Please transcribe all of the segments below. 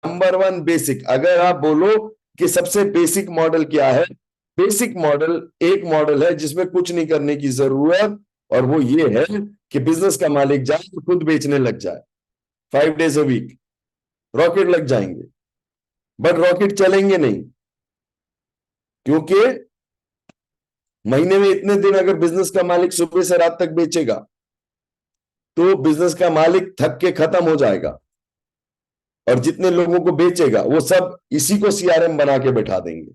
Number one basic, अगर आप बोलो कि सबसे बेसिक मॉडल क्या है, बेसिक मॉडल एक मॉडल है जिसमें कुछ नहीं करने की जरूरत, और वो ये है कि बिजनेस का मालिक जाए तो खुद बेचने लग जाए 5 days a week, रॉकेट लग जाएंगे। बट रॉकेट चलेंगे नहीं, क्योंकि महीने में इतने दिन अगर बिजनेस का मालिक सुबह से रात तक बेचेगा तो बिजनेस का मालिक थक के खत्म हो जाएगा, और जितने लोगों को बेचेगा वो सब इसी को सीआरएम बना के बैठा देंगे।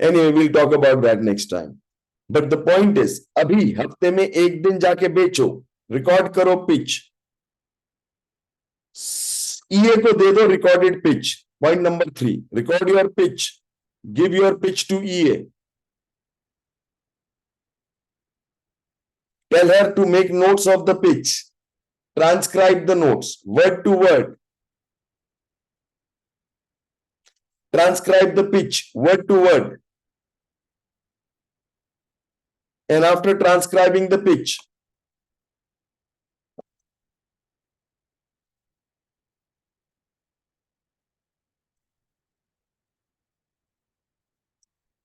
Anyway, will talk about that next time. But the point is, अभी हफ्ते में एक दिन जाके बेचो, रिकॉर्ड करो पिच, ईए को दे दो recorded pitch. Point number 3, record your pitch, give your pitch to EA, tell her to make notes of the pitch, transcribe the notes word to word, transcribe the pitch word to word, and after transcribing the pitch,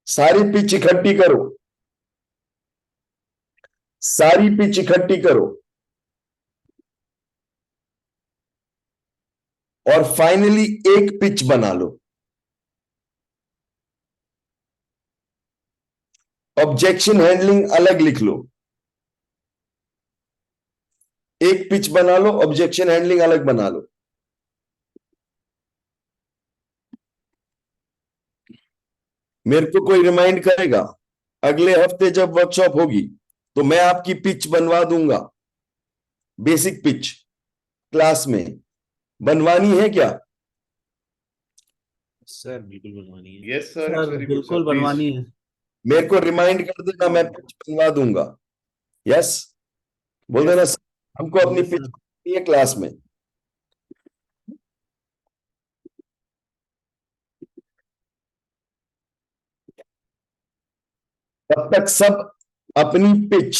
सारी pitch इकट्ठी करो, सारी pitch इकट्ठी करो, और finally एक pitch बना लो। Objection handling अलग लिख लो, एक पिच बना लो, ऑब्जेक्शन हैंडलिंग अलग बना लो। मेरे को कोई रिमाइंड करेगा अगले हफ्ते जब वर्कशॉप होगी तो मैं आपकी पिच बनवा दूंगा, बेसिक पिच क्लास में। बनवानी है क्या? सर बिल्कुल बनवानी है। Yes sir, sir very good बिल्कुल सर, प्लीज। बनवानी है। मेरे को रिमाइंड कर देना, मैं पिच बनवा दूंगा। यस, बोल देना सर, हमको अपनी Yes, पिच sir. बनवानी है क्लास में। तब तक सब अपनी पिच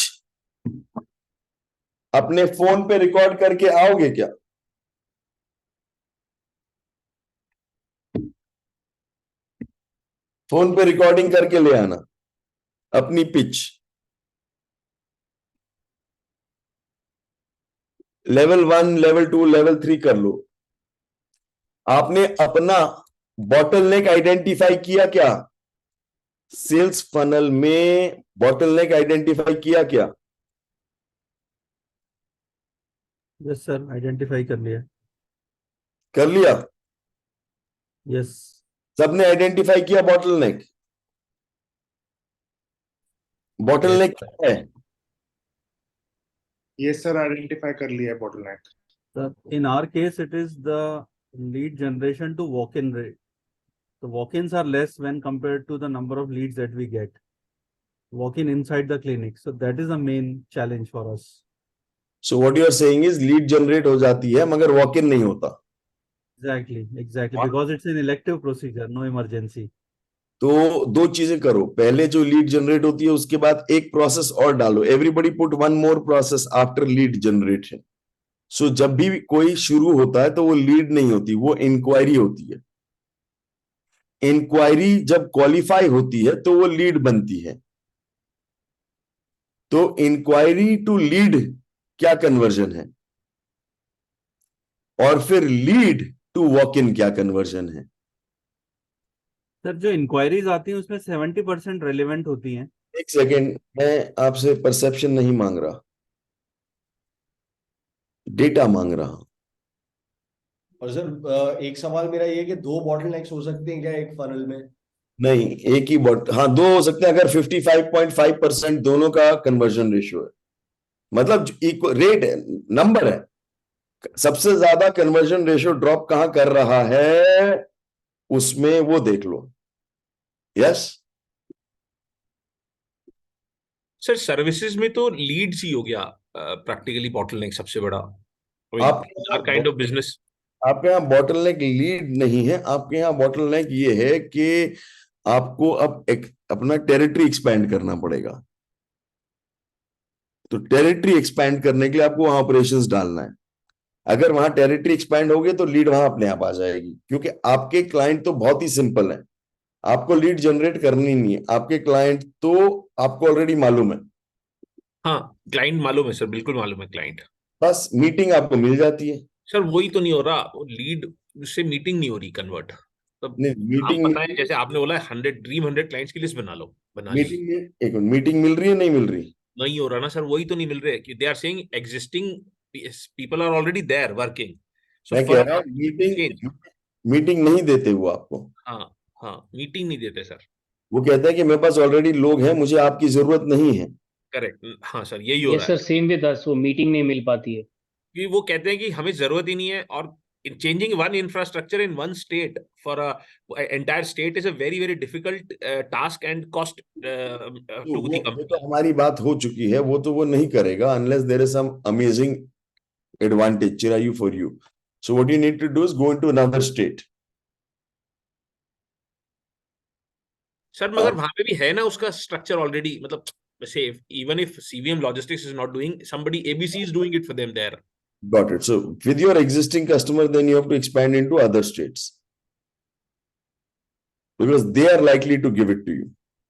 अपने फोन पे रिकॉर्ड करके आओगे क्या? फोन पे रिकॉर्डिंग करके ले आना अपनी पिच। लेवल 1, लेवल 2, लेवल 3 कर लो। आपने अपना बॉटलनेक आइडेंटिफाई किया क्या? सेल्स फनल में बॉटलनेक आइडेंटिफाई किया क्या? यस सर, आइडेंटिफाई कर लिया। कर लिया? यस। सबने आइडेंटिफाई किया बॉटलनेक? बॉटलनेक क्या है? यस सर, आइडेंटिफाई कर लिया है bottleneck. Sir, in our case, it is the lead generation to walk-in rate. The walk-ins are less when compared to the number of leads that we get. Walk-in inside the clinic. So that is the main challenge for us. So what you are saying is lead generate हो जाती है मगर walk in नहीं होता। Exactly. Because it's an elective procedure, no emergency. तो दो चीजें करो, पहले जो लीड जनरेट होती है उसके बाद एक प्रोसेस और डालो। Everybody put one more process after lead generation. So जब भी कोई शुरू होता है तो वो लीड नहीं होती, वो इंक्वायरी होती है। इंक्वायरी जब क्वालिफाई होती है तो वो लीड बनती है। तो इंक्वायरी टू लीड क्या कन्वर्जन है, और फिर लीड टू वॉक इन क्या कन्वर्जन है? सर जो इंक्वायरीज आती हैं उसमें 70% रेलिवेंट होती हैं। एक सेकेंड, मैं आपसे परसेप्शन नहीं मांग रहा, डेटा मांग रहा हूं। और सर एक सवाल मेरा ये है कि 2 बॉटलनेक्स हो सकते हैं क्या एक फनल में? नहीं, एक ही बॉट, हाँ 2 हो सकते हैं अगर 55.5% दोनों का कन्वर्जन रेशियो है, मतलब रेट है, नंबर है। सबसे ज्यादा कन्वर्जन रेशियो ड्रॉप कहां कर रहा है उसमें वो देख लो। यस सर सर्विसेज में तो लीड्स ही हो गया प्रैक्टिकली बॉटलनेक सबसे बड़ा। आप काइंड ऑफ बिजनेस। आपके यहाँ बॉटलनेक लीड नहीं है, आपके यहाँ बॉटलनेक ये है कि आपको अब अपना टेरिटरी एक्सपैंड करना पड़ेगा। तो टेरिटरी एक्सपैंड करने के लिए आपको वहां ऑपरेशंस डालना है। अगर वहां टेरिटरी एक्सपैंड होगे तो लीड वहां अपने आप आ जाएगी, क्योंकि आपके क्लाइंट तो बहुत ही सिंपल है, आपको लीड जनरेट करनी नहीं है, आपके क्लाइंट तो आपको ऑलरेडी मालूम है, हाँ क्लाइंट मालूम है सर, बिल्कुल मालूम है क्लाइंट। बस मीटिंग आपको मिल जाती है। सर वही तो नहीं हो रहा, वो लीड से मीटिंग नहीं हो रही कन्वर्ट। तब नहीं, आप मीटिंग बताएं, जैसे आपने बोला 100 क्लाइंट्स की लिस्ट बना लो, बना ली, मीटिंग एक मिनट, मीटिंग मिल रही है नहीं मिल रही? नहीं हो रहा ना सर, वही तो नहीं मिल रहे कि they are saying existing people are already there working, so मैं कह रहा हूँ चेंज। मीटिंग नहीं देते वो आपको, हाँ हाँ, मीटिंग नहीं देते सर। वो कहता है कि मेरे पास ऑलरेडी लोग हैं, मुझे आपकी जरूरत नहीं है। करेक्ट, हाँ सर यही हो यस रहा सर, है। सेम विद अस, वो मीटिंग नहीं मिल पाती है। कि वो कहते हैं कि हमें जरूरत ही नहीं है, और changing one infrastructure in one state for a entire state is a very very difficult task and cost तो to वो the तो company. हमारी बात हो चुकी है, वो तो वो नहीं करेगा unless there is some amazing advantage चिरायू for you. So what you need to do is go into another state. Sir मगर वहां पे भी है ना उसका स्ट्रक्चर ऑलरेडी, मतलब say even if CVM Logistics is not doing, somebody ABC is doing it for them there. Got it. So with your existing customer, then you have to expand into other states because they are likely to give it to you.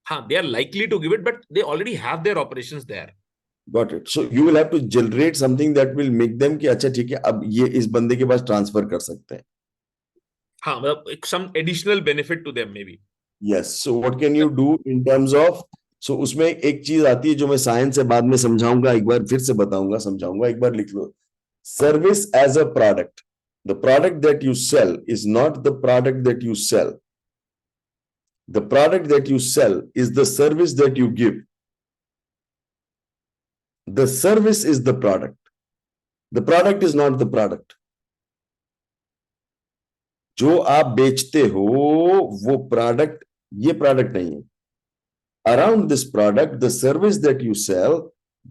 हाँ, they are likely to give it, but they already have their operations there. Got it. So you will have to generate something that will make them कि अच्छा ठीक है, अब ये इस बंदे के पास ट्रांसफर कर सकते हैं। हाँ मतलब some additional benefit to them maybe. Yes. So what can you do in terms of, so उसमें एक चीज आती है जो मैं साइंस से बाद में समझाऊंगा, एक बार फिर से बताऊंगा, समझाऊंगा, एक बार लिख लो। Service as a product. The product that you sell is not the product that you sell. The product that you sell is the service that you give. The service is the product. The product is not the product. जो आप बेचते हो वो product, ये product नहीं है। Around this product, the service that you sell,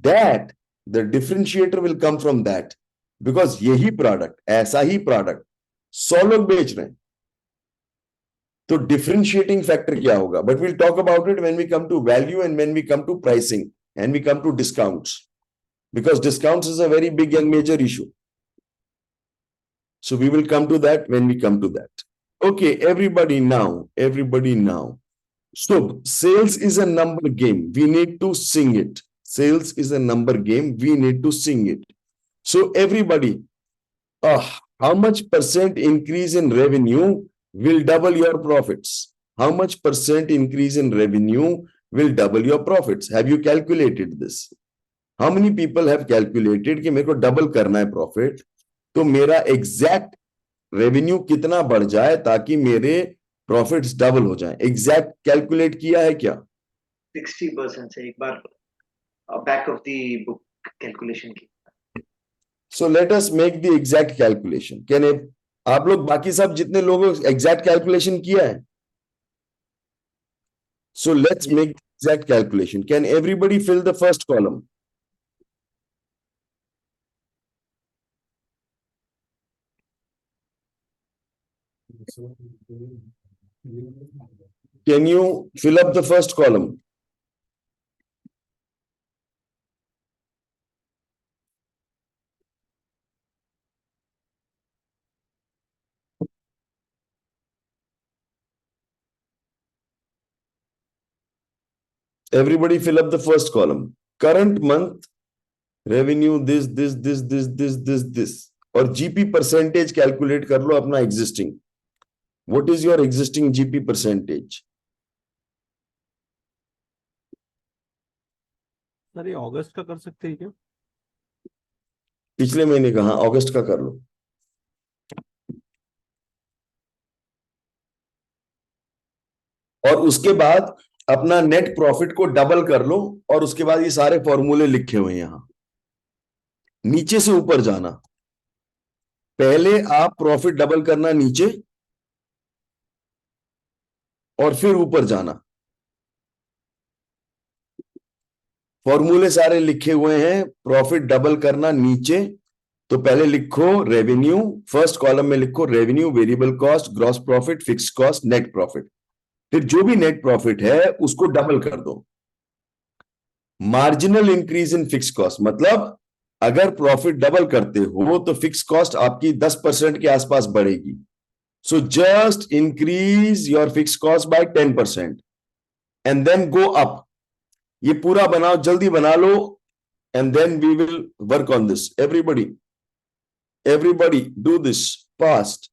that the differentiator will come from that. Because यही product, ऐसा ही प्रोडक्ट 100 लोग बेच रहे हैं, तो डिफरेंशिएटिंग फैक्टर क्या होगा? But will talk about it when we come to value and when we come to pricing and we come to discounts, because discounts is a very big and major issue. So we will come to that when we come to that. Okay, everybody now. So sales is a number game. We need to sing it. Sales is a number game. We need to sing it. So everybody, how much percent increase in revenue will double your profits? How much percent increase in revenue will double your profits? Have you calculated this? How many people have calculated कि मेरे को double करना है profit, तो मेरा exact revenue कितना बढ़ जाए ताकि मेरे प्रॉफिट्स डबल हो जाएं? एग्जैक्ट कैलकुलेट किया है क्या? 60% से एक बार back of the book calculation की। So let us make the exact calculation. Can आप लोग बाकी सब जितने लोगों एग्जैक्ट कैलकुलेशन किया है? So let's make exact calculation. Can everybody fill the first column? Can you fill up the first column? Everybody fill up the first column. Current month revenue this. और GP percentage calculate कर लो अपना existing. What is your existing GP percentage? Sir ये अगस्त का कर सकते हैं क्या? पिछले महीने का, हाँ अगस्त का कर लो। और उसके बाद अपना नेट प्रॉफिट को डबल कर लो, और उसके बाद ये सारे फॉर्मूले लिखे हुए हैं यहां, नीचे से ऊपर जाना। पहले आप प्रॉफिट डबल करना नीचे, और फिर ऊपर जाना। फॉर्मूले सारे लिखे हुए हैं। प्रॉफिट डबल करना नीचे, तो पहले लिखो रेवेन्यू, फर्स्ट कॉलम में लिखो revenue, variable cost, gross profit, fix cost, net profit. फिर जो भी नेट प्रॉफिट है उसको डबल कर दो। Marginal increase in fix cost मतलब अगर प्रॉफिट डबल करते हो तो फिक्स कॉस्ट आपकी 10% के आसपास बढ़ेगी. So just increase your fix cost by 10% and then go up. ये पूरा बनाओ, जल्दी बना लो, and then we will work on this. Everybody do this fast.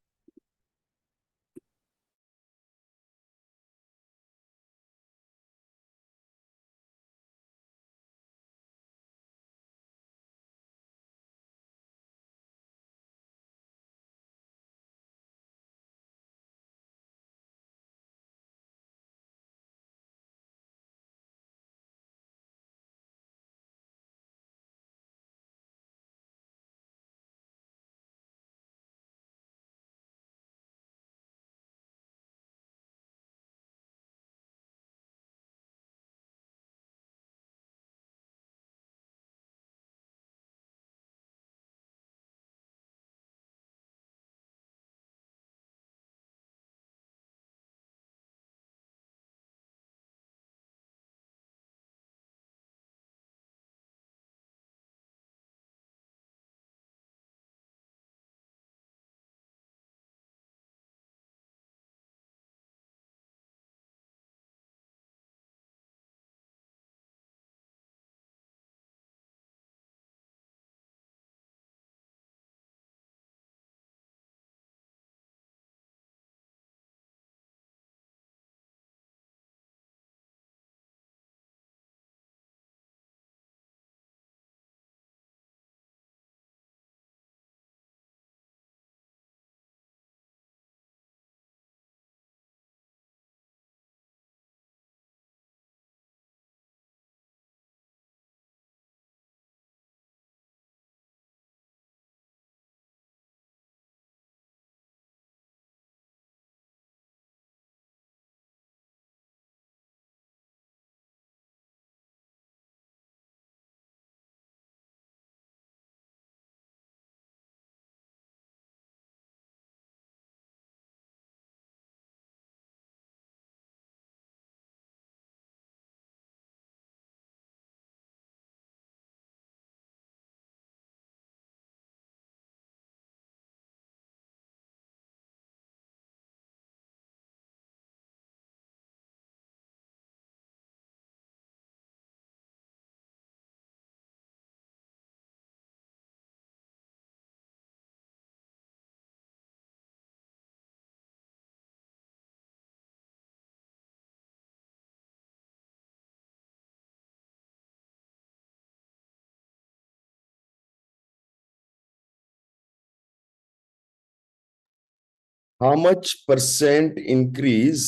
How much percent increase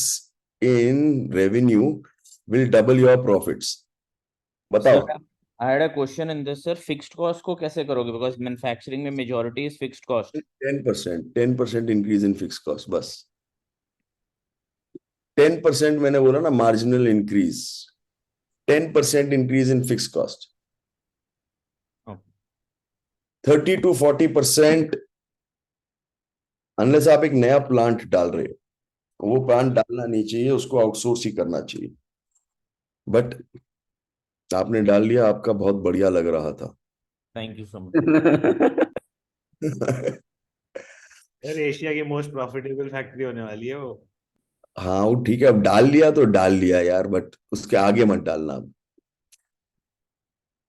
in revenue will double your profits? बताओ. Sir, I had a question in this, sir. Fixed cost को कैसे करोगे? Because manufacturing में majority is fixed cost. 10% increase in fixed cost बस. 10% मैंने बोला ना, marginal increase. 10% increase in fixed cost. Okay. 30 to 40% unless आप एक नया प्लांट डाल रहे हो, वो प्लांट डालना नहीं चाहिए, उसको आउटसोर्स ही करना चाहिए. बट आपने डाल लिया, आपका बहुत बढ़िया लग रहा था. Thank you so much. यार एशिया की मोस्ट प्रॉफिटेबल फैक्ट्री होने वाली है वो. हाँ वो ठीक है, अब डाल लिया तो डाल लिया यार, बट उसके आगे मत डालना.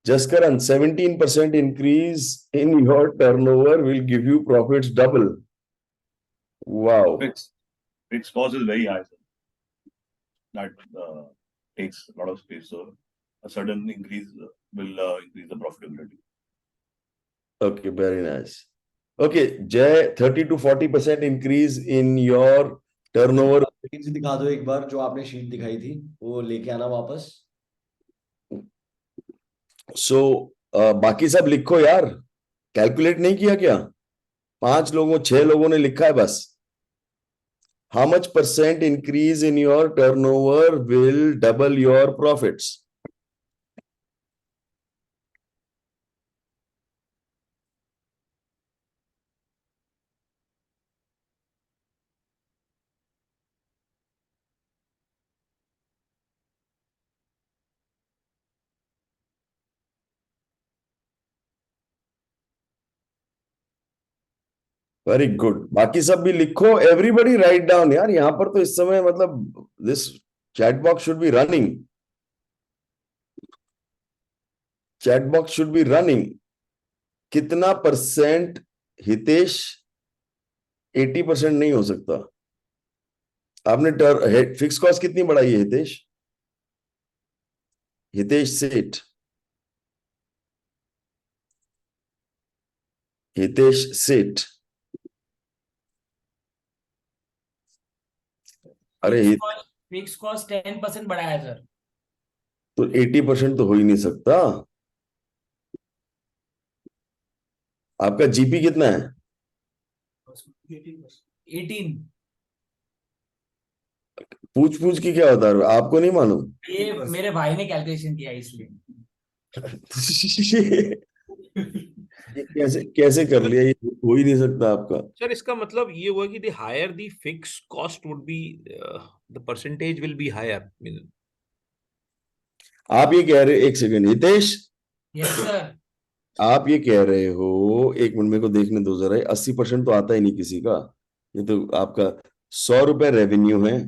Jaskaran, 17% increase in your turnover will give you profits double. Wow. Fixed cost is very high, sir. That takes a lot of space. So a sudden increase will increase the profitability. Okay, very nice. Okay, Jay, 30 to 40% increase in your turnover. Sheet दिखा दो एक बार, जो आपने sheet दिखाई थी वो लेके आना वापस. So, बाकी सब लिखो यार. कैलकुलेट नहीं किया क्या? 6 लोगों ने लिखा है बस. How much percent increase in your turnover will double your profits? Very good. बाकी सब भी लिखो, एवरीबडी राइट डाउन यार। यहाँ पर तो इस समय मतलब this chat box should be running, chat box should be running. कितना परसेंट हितेश? 80% नहीं हो सकता। आपने फिक्स कॉस्ट कितनी बढ़ाई है हितेश? हितेश सेठ, हितेश सेठ, अरे फिक्स कॉस्ट 10% बढ़ाया है सर। तो 80% तो हो ही नहीं सकता। आपका जीपी कितना है? 18। पूछ पूछ के क्या होता है, आपको नहीं मालूम? ये मेरे भाई ने कैलकुलेशन किया इसलिए। ये कैसे कैसे कर लिया? ये हो ही नहीं सकता आपका। सर इसका मतलब ये हुआ कि the higher the fix cost would be the percentage will be higher. आप ये कह रहे, एक सेकंड हितेश, यस सर। आप ये कह रहे हो, एक मिनट मेरे को देखने दो जरा, 80% तो आता ही नहीं किसी का। ये तो आपका 100 रुपए रेवेन्यू है,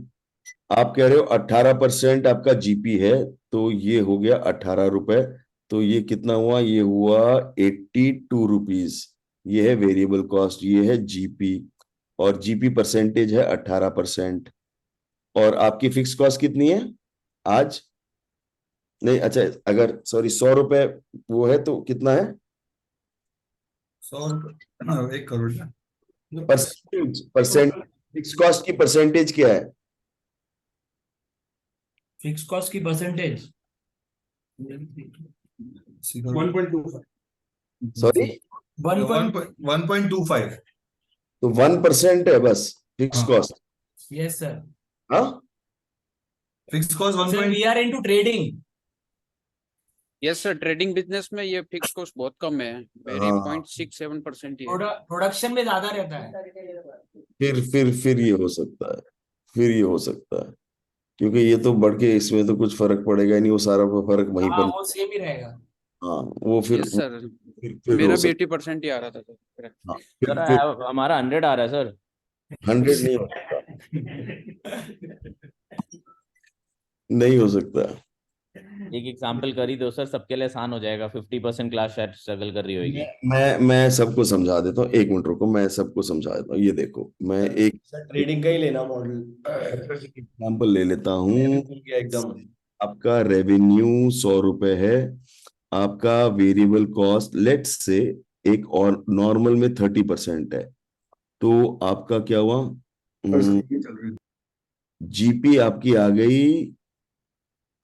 आप कह रहे हो 18% आपका जीपी है, तो ये हो गया 18 रुपए। तो ये कितना हुआ? ये हुआ 82 रुपीज। ये है वेरिएबल कॉस्ट, ये है जीपी, और जीपी परसेंटेज है 18%। और आपकी फिक्स कॉस्ट कितनी है आज? नहीं अच्छा, अगर सॉरी 100 रुपए वो है तो कितना है? 100 1 करोड़ का। परसेंटेज, परसेंट फिक्स कॉस्ट की परसेंटेज क्या है? फिक्स कॉस्ट की परसेंटेज 1.25। सॉरी 1.25। तो 1% है बस फिक्स हाँ। कॉस्ट। Yes sir. हाँ, fix cost sir we are into trading. Yes sir, trading business में ये फिक्स कॉस्ट बहुत कम है, मेरी हाँ। 0.67% ही है। प्रोडक्शन में ज्यादा रहता है। फिर ये हो सकता है, फिर ये हो सकता है, क्योंकि ये तो बढ़ के इसमें तो कुछ फर्क पड़ेगा ही नहीं, वो सारा फर्क वहीं हाँ पर। वो सेम ही रहेगा। हाँ वो फिर यस सर, फिर मेरा हो भी सकता 80% ही आ रहा था सर। है। हाँ, सर हमारा 100 आ रहा है सर। 100 नहीं हो सकता, नहीं हो सकता। एक एग्जांपल कर ही दो सर, सबके लिए आसान हो जाएगा। 50% क्लास शायद स्ट्रगल कर रही होगी। मैं सबको समझा देता हूँ, एक मिनट रुको, मैं सबको समझा देता हूँ। ये देखो, मैं एक ट्रेडिंग का ही लेना मॉडल। एग्जाम्पल ले लेता हूँ। एकदम। आपका रेवेन्यू 100 रुपए है, आपका वेरिएबल कॉस्ट लेट्स से एक और नॉर्मल में 30% है, तो आपका क्या हुआ? जीपी आपकी आ गई,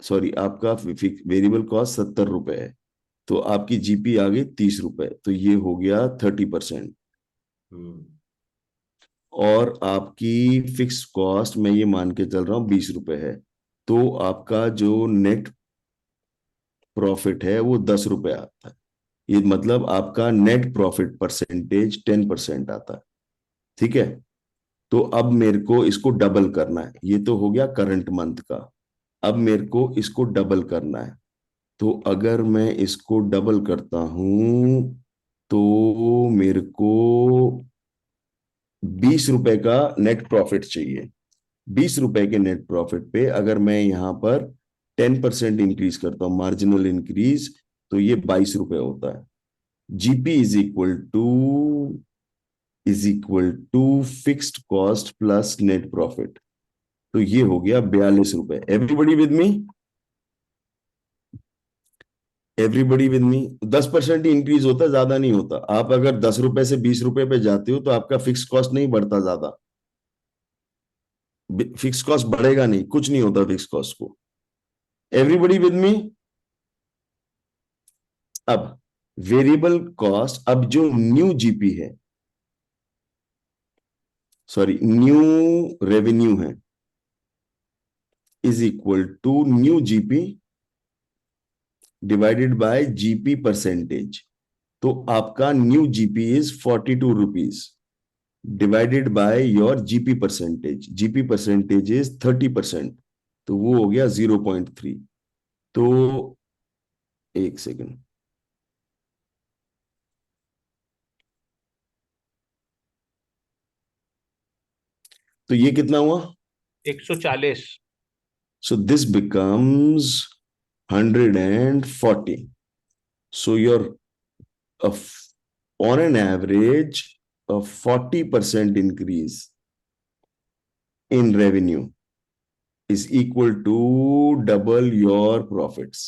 सॉरी आपका वेरिएबल कॉस्ट 70 रुपए है, तो आपकी जीपी आ गई 30 रुपए, तो ये हो गया 30%। और आपकी फिक्स कॉस्ट मैं ये मान के चल रहा हूं 20 रुपए है, तो आपका जो नेट प्रॉफिट है वो 10 रुपए आता है। ये मतलब आपका नेट प्रॉफिट परसेंटेज 10% आता है। ठीक है, तो अब मेरे को इसको डबल करना है। ये तो हो गया करंट मंथ का, अब मेरे को इसको डबल करना है। तो अगर मैं इसको डबल करता हूं तो मेरे को 20 रुपए का नेट प्रॉफिट चाहिए। 20 रुपए के नेट प्रॉफिट पे अगर मैं यहां पर 10% इंक्रीज करता हूं, मार्जिनल इंक्रीज, तो ये 22 रुपए होता है। GP is equal to fixed cost plus net profit, तो ये हो गया 42 रुपए। Everybody with me? Everybody with me? 10% ही इंक्रीज होता है, ज्यादा नहीं होता। आप अगर 10 रुपए से 20 रुपए पे जाते हो तो आपका फिक्स कॉस्ट नहीं बढ़ता, ज्यादा फिक्स कॉस्ट बढ़ेगा नहीं, कुछ नहीं होता फिक्स कॉस्ट को। Everybody with me? अब वेरिएबल कॉस्ट, अब जो न्यू जीपी है, सॉरी न्यू रेवेन्यू है, is equal to new GP divided by GP percentage. तो आपका new GP is 42 rupees divided by your GP percentage. GP percentage is 30%, तो वो हो गया 0.3। तो एक सेकंड, . तो ये कितना हुआ? 140. So this becomes 140. So you're on an average a 40% increase in revenue is equal to double your profits,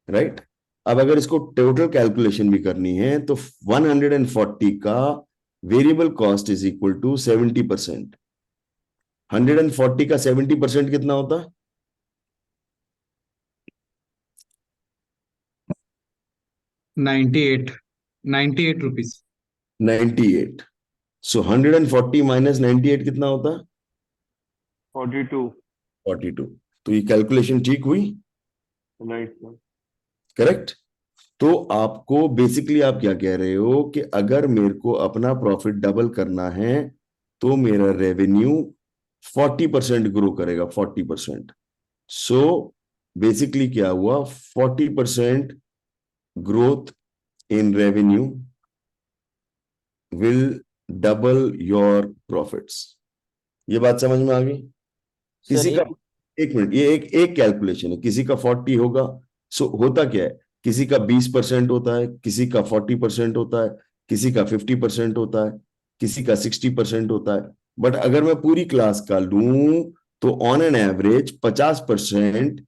right? अब अगर इसको टोटल कैलकुलेशन भी करनी है तो 140 का variable cost is equal to 70%. 140 का 70% कितना होता है? 98 रुपीज. 98. सो 140 माइनस 98 कितना होता है? 42. 42. तो ये कैलकुलेशन ठीक हुई? Right sir. करेक्ट. तो आपको बेसिकली आप क्या कह रहे हो कि अगर मेरे को अपना प्रॉफिट डबल करना है तो मेरा रेवेन्यू 40% ग्रो करेगा. 40%. सो बेसिकली क्या हुआ? 40% growth in revenue will double your profits. ये बात समझ में आ गई? किसी का एक मिनट, ये एक कैलकुलेशन है. किसी का 40 होगा. सो होता क्या है? किसी का 20% होता है, किसी का 40% होता है, किसी का 50% होता है, किसी का 60% होता है. बट अगर मैं पूरी क्लास का लूं तो on an average 50%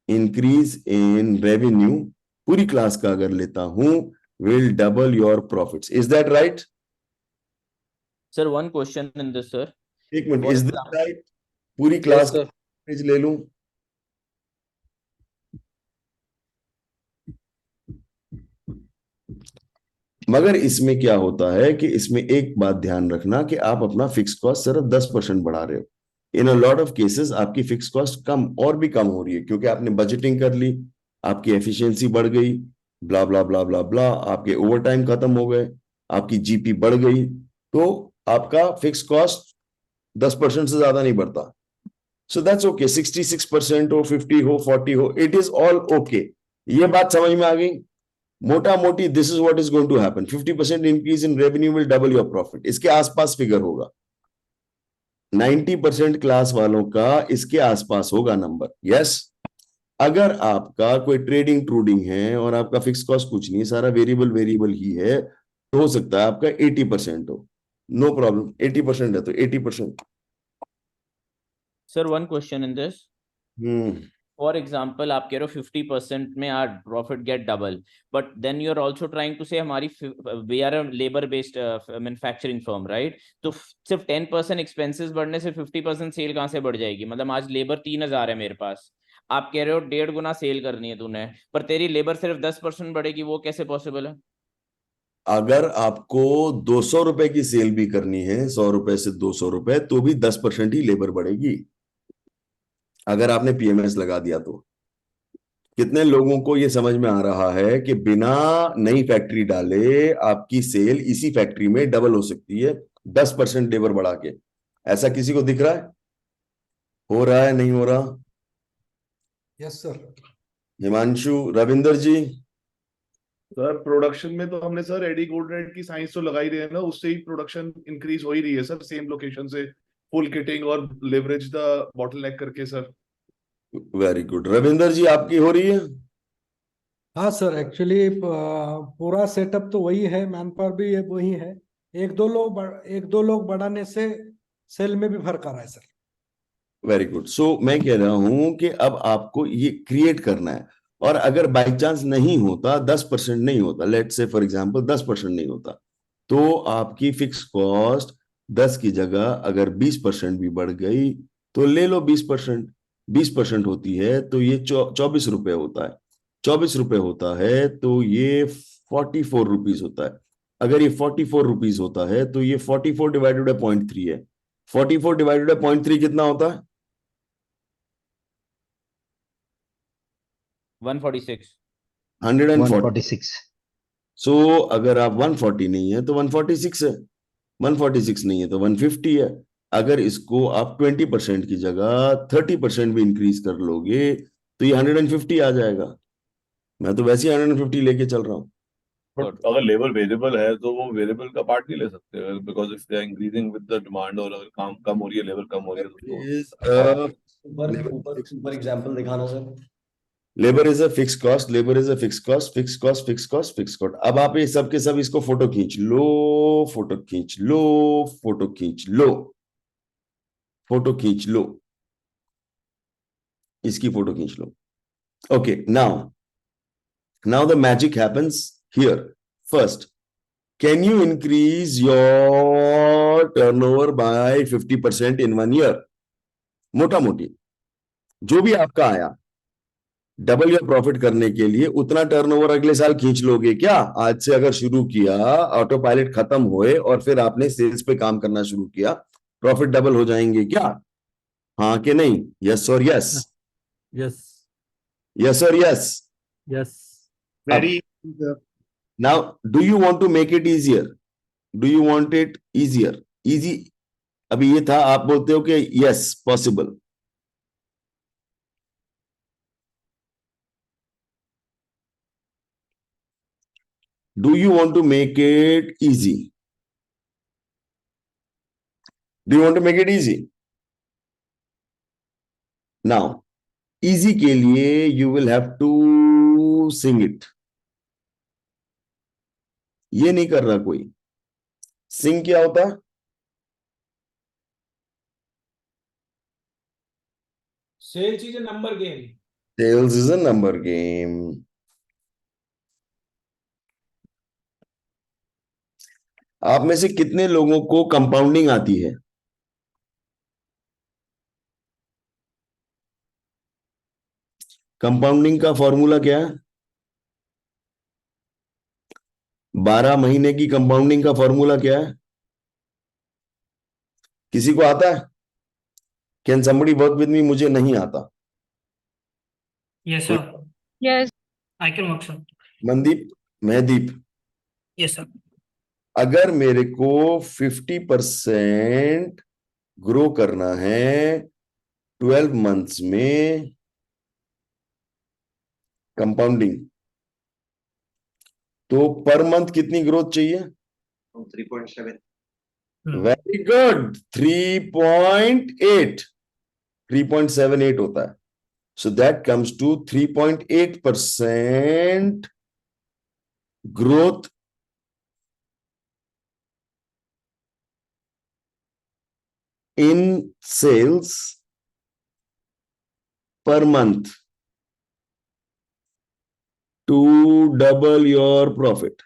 increase in revenue पूरी क्लास का अगर लेता हूं will double your profits. Is that right? Sir, one question in this, sir. एक minute, For is that example- right? पूरी क्लास sir. का एवरेज ले लूं. मगर इसमें क्या होता है कि इसमें एक बात ध्यान रखना कि आप अपना फिक्स कॉस्ट सिर्फ 10% बढ़ा रहे हो. इन अ लॉट ऑफ केसेस आपकी फिक्स कॉस्ट कम और भी कम हो रही है क्योंकि आपने बजटिंग कर ली, आपकी एफिशिएंसी बढ़ गई, ब्ला ब्ला ब्ला ब्ला ब्ला, आपके ओवर टाइम खत्म हो गए, आपकी जीपी बढ़ गई, तो आपका फिक्स कॉस्ट 10% से ज्यादा नहीं बढ़ता. So that's okay. 66% हो, 50 हो, 40 हो, इट इज ऑल ओके. ये बात समझ में आ गई? मोटा मोटी this is what is going to happen. 50% increase in revenue will double your profit. इसके आसपास फिगर होगा. 90% क्लास वालों का इसके आसपास होगा नंबर. यस. अगर आपका कोई ट्रेडिंग ट्रूडिंग है और आपका फिक्स कॉस्ट कुछ नहीं, सारा वेरिएबल वेरिएबल ही है, तो हो सकता है आपका 80% हो. No problem. 80% है तो 80%. Sir, one question in this. For example, आप कह रहे हो 50% में our profit get double, but then you're also trying to say हमारी we are a labor based manufacturing firm, right? तो सिर्फ 10% expenses बढ़ने से 50% सेल कहाँ से बढ़ जाएगी? मतलब आज लेबर 3000 है मेरे पास, आप कह रहे हो 1.5 गुना सेल करनी है तूने, पर तेरी लेबर सिर्फ 10% बढ़ेगी, वो कैसे पॉसिबल है? अगर आपको 200 रुपए की सेल भी करनी है, 100 रुपए से 200 रुपए, तो भी 10% ही लेबर बढ़ेगी अगर आपने पीएमएस लगा दिया तो. कितने लोगों को ये समझ में आ रहा है कि बिना नई फैक्ट्री डाले आपकी सेल इसी फैक्ट्री में डबल हो सकती है 10% लेबर बढ़ा के? ऐसा किसी को दिख रहा है? हो रहा है, नहीं हो रहा? Yes sir. Himanshu, Ravinder ji. Sir production में तो हमने सर एडी कोऑर्डिनेट की साइंस तो लगाई रही है ना, उससे ही प्रोडक्शन इंक्रीज हो ही रही है सर, सेम लोकेशन से फुल किटिंग और लेवरेज द बॉटलनेक करके sir. Very good. Ravinder ji, आपकी हो रही है? हाँ सर, एक्चुअली पूरा सेटअप तो वही है, मैन पावर भी वही है. एक दो लोग बढ़ाने से सेल में भी फर्क आ रहा है सर. Very good. सो मैं कह रहा हूं कि अब आपको ये क्रिएट करना है, और अगर बाई चांस नहीं होता, 10% नहीं होता, लेट्स से फॉर एग्जांपल 10% नहीं होता, तो आपकी फिक्स कॉस्ट 10 की जगह अगर 20% भी बढ़ गई तो ले लो 20%. 20% होती है तो ये 24 रुपए होता है. 24 रुपए होता है तो ये 44 रुपीज होता है. अगर ये 44 रुपीज होता है तो ये 44 डिवाइडेड बाय 0.3 है. 44 डिवाइडेड बाय 0.3 कितना होता है? 146. 146. सो अगर आप 140 नहीं है तो 146 है, 146 नहीं है तो 150 है. अगर इसको आप 20% की जगह 30% भी इंक्रीज कर लोगे तो ये 150 आ जाएगा. मैं तो वैसे ही 150 लेके चल रहा हूं. बट अगर लेबर वेरिएबल है तो वो वेरिएबल का पार्ट नहीं ले सकते, because if they are increasing with the demand, और अगर काम कम हो रही है, लेबर कम हो रही है तो ऊपर एग्जांपल दिखाना sir. Labour is a fix cost, labour is a fix cost, fix cost, fix cost, fix cost. अब आप ये सब के सब इसको फोटो खींच लो, फोटो खींच लो, फोटो खींच लो, फोटो खींच लो, इसकी फोटो खींच लो। Okay, now the magic happens here. First, can you increase your turnover by 50% in 1 year? मोटा मोटी जो भी आपका आया, डबल या प्रॉफिट करने के लिए उतना टर्नओवर अगले साल खींच लोगे क्या? आज से अगर शुरू किया, ऑटो पायलट खत्म हुए और फिर आपने सेल्स पे काम करना शुरू किया, प्रॉफिट डबल हो जाएंगे क्या? हाँ कि नहीं? यस और यस, Yes. यस और yes. Yes. Very. Now, do you want to make it easier? Do you want it easier? Easy. अभी ये था, आप बोलते हो कि yes, possible. Do you want to make it easy? Do you want to make it easy? Now, easy के लिए you will have to sing it. ये नहीं कर रहा कोई। सिंग क्या होता है? Sales is a number game. Sales is a number game. आप में से कितने लोगों को कंपाउंडिंग आती है? कंपाउंडिंग का फॉर्मूला क्या है? 12 महीने की कंपाउंडिंग का फॉर्मूला क्या है? किसी को आता है? Can somebody work with me? मुझे नहीं आता। Yes, sir. Yes. I can work, sir. Mandeep, महदीप, Yes, sir. अगर मेरे को 50% ग्रो करना है 12 मंथ्स में कंपाउंडिंग, तो पर मंथ कितनी ग्रोथ चाहिए? 3.7. वेरी गुड, 3.8, 3.78 होता है। So that comes to 3.8% growth in sales per month to double your profit.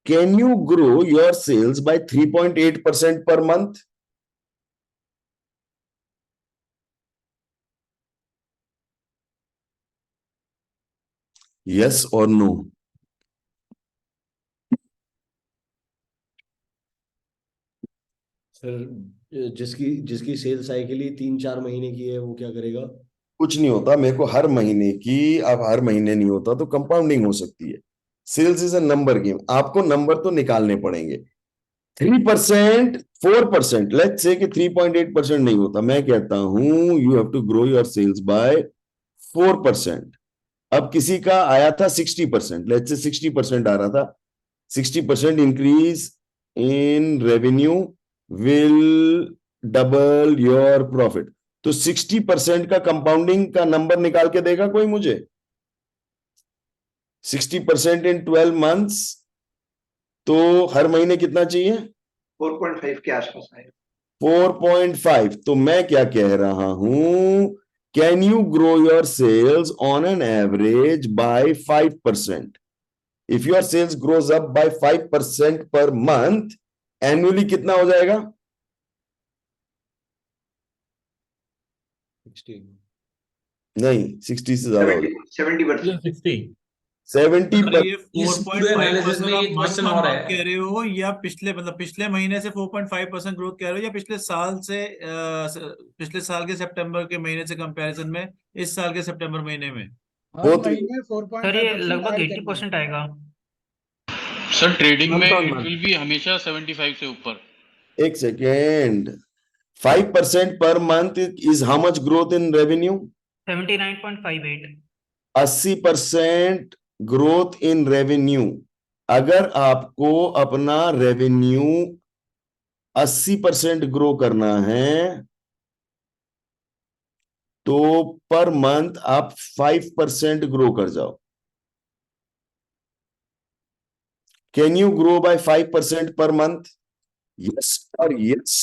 Can you grow your sales by 3.8% per month? Yes or no? Sir जिसकी sales cycle ही 3-4 महीने की है, वो क्या करेगा? कुछ नहीं होता, मेरे को हर महीने की, अब हर महीने नहीं होता तो कंपाउंडिंग हो सकती है। Sales is a number game, आपको नंबर तो निकालने पड़ेंगे। 3%, 4%, लेट्स से कि 3.8% नहीं होता, मैं कहता हूं you have to grow your sales by 4%। अब किसी का आया था 60%, लेट्स से 60% आ रहा था, 60% increase in revenue will double your profit. तो 60% का कंपाउंडिंग का नंबर निकाल के देगा कोई मुझे? 60% इन 12 मंथ्स, तो हर महीने कितना चाहिए? 4.5 के आसपास आएगा। 4.5। तो मैं क्या कह रहा हूं, can you grow your sales on an average by 5%? If your sales grows up by 5% per month, annually कितना हो जाएगा? 60 नहीं, 60 से ज्यादा हो जाएगा। 70%। 70%। ये 4.5% आप month on month कह रहे हो, या पिछले महीने से 4.5% ग्रोथ कह रहे हो, या पिछले साल के सितंबर के महीने से कंपैरिजन में इस साल के सितंबर महीने में? सर ये लगभग 80% आएगा। सर ट्रेडिंग में Month on it month. Will be हमेशा 75 से ऊपर। एक second, 5% per month is how much growth in revenue? 79.58। 80% growth in revenue, अगर आपको अपना रेवेन्यू 80% ग्रो करना है तो पर मंथ आप 5% ग्रो कर जाओ। Can you grow by 5% per month? Yes और यस।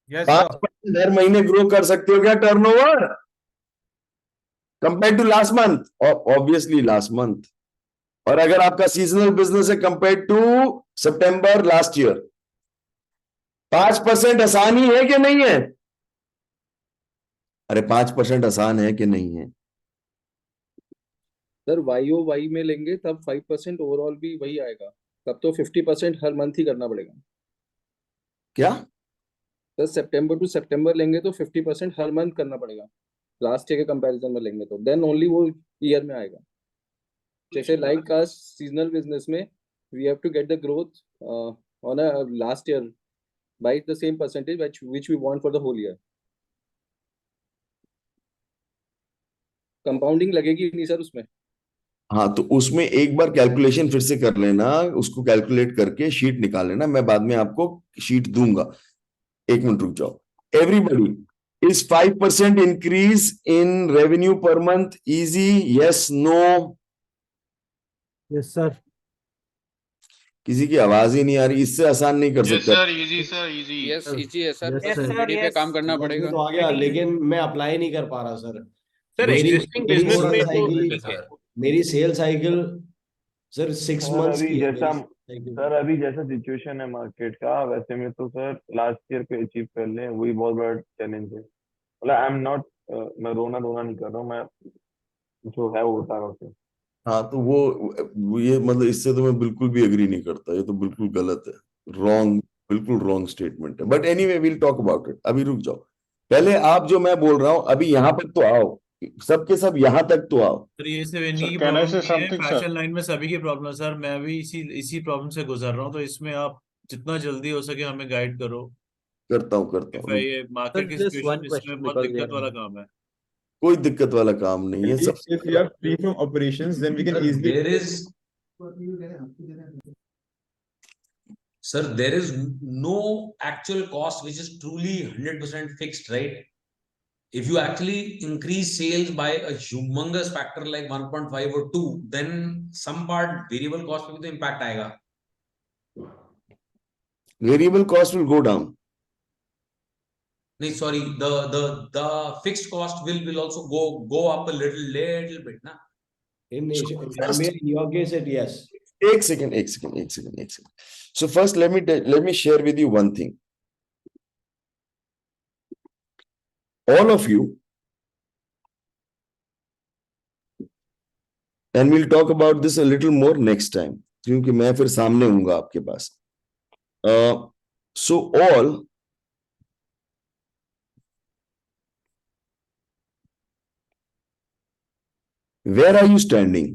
यस 5% हर महीने ग्रो कर सकते हो क्या turnover compare to last month? Obviously last month. और अगर आपका सीजनल बिजनेस है कंपेयर टू सितंबर लास्ट ईयर, 5% आसान ही है कि नहीं है? अरे 5% आसान है कि नहीं है? सर YOY में लेंगे तब 5% ओवरऑल भी वही आएगा, तब तो 50% हर मंथ ही करना पड़ेगा। क्या सर सितंबर टू सितंबर लेंगे तो 50% हर मंथ करना पड़ेगा, लास्ट ईयर के कंपैरिजन में लेंगे तो देन ओनली वो ईयर में आएगा। जैसे लाइक का सीजनल बिजनेस में we have to get the growth on a last year by the same percentage which we want for the whole year. Compounding लगेगी नहीं सर उसमें। हाँ, तो उसमें एक बार कैलकुलेशन फिर से कर लेना, उसको कैलकुलेट करके शीट निकाल लेना, मैं बाद में आपको शीट दूंगा। एक मिनट रुक जाओ। Everybody, is 5% increase in revenue per month easy? Yes no? Yes, sir. किसी की आवाज ही नहीं आ रही, इससे आसान नहीं कर सकता। सर इजी यस इजी है सर, Yes, बस sir. रेडी पे काम करना समझ में पड़ेगा। तो आ गया, लेकिन मैं अप्लाई नहीं कर पा रहा सर। सर मेरी एग्जिस्टिंग मेरी बिजनेस सेल में तो साइकिल ठीक है। मेरी sale cycle sir 6 sir months अभी की है जैसा मेरी साइकिल। सर अभी जैसा सिचुएशन है मार्केट का, वैसे में तो सर लास्ट ईयर पे अचीव कर लें वही बहुत बड़ा चैलेंज है। मतलब आई एम नॉट, मैं रोना धोना नहीं कर रहा हूँ, मैं जो है वो बता रहा हूँ। हाँ, तो वो ये मतलब इससे तो मैं बिल्कुल भी एग्री नहीं करता, ये तो बिल्कुल गलत है, रॉन्ग, बिल्कुल रॉन्ग स्टेटमेंट है। But anyway will talk about it. अभी रुक जाओ, पहले आप जो मैं बोल रहा हूं अभी यहां पर तो आओ, सबके सब यहां तक तो आओ। सर ये सिर्फ इन्हीं की can I प्रॉब्लम say नहीं है, something, sir? फैशन लाइन में सभी की प्रॉब्लम है सर। मैं भी इसी प्रॉब्लम से गुजर रहा हूँ, तो इसमें आप जितना जल्दी हो सके हमें गाइड करो। करता हूँ। ये मार्केट की just one सिचुएशन इसमें question बहुत because we दिक्कत are वाला in. काम है। कोई दिक्कत वाला काम नहीं है सब। If we are free from operations, then we can easily. There is no actual cost which is truly 100% fixed, right? If you actually increase sales by a humongous factor like 1.5 or 2, then some part variable cost पे भी तो impact आएगा. Variable cost will go down. नहीं, sorry, the fixed cost will also go up a little bit, ना? In your case, it yes. एक second. So first let me share with you one thing. All of you, and we'll talk about this a little more next time, क्योंकि मैं फिर सामने हूंगा आपके पास। So all, where are you standing?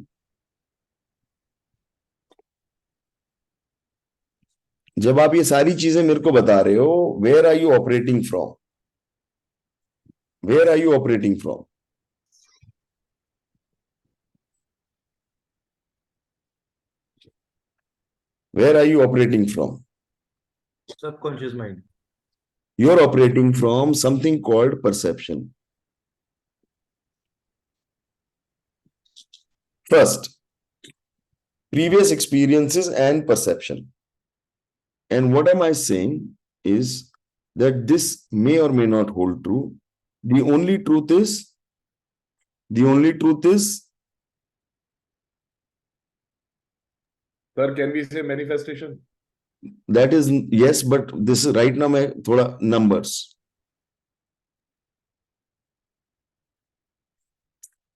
जब आप ये सारी चीजें मेरे को बता रहे हो, where are you operating from? Where are you operating from? Where are you operating from? Subconscious mind. You're operating from something called perception. First, previous experiences and perception. And what am I saying is that this may or may not hold true. The only truth is, Sir, can we say manifestation? that is yes, but this is right now मैं थोड़ा numbers.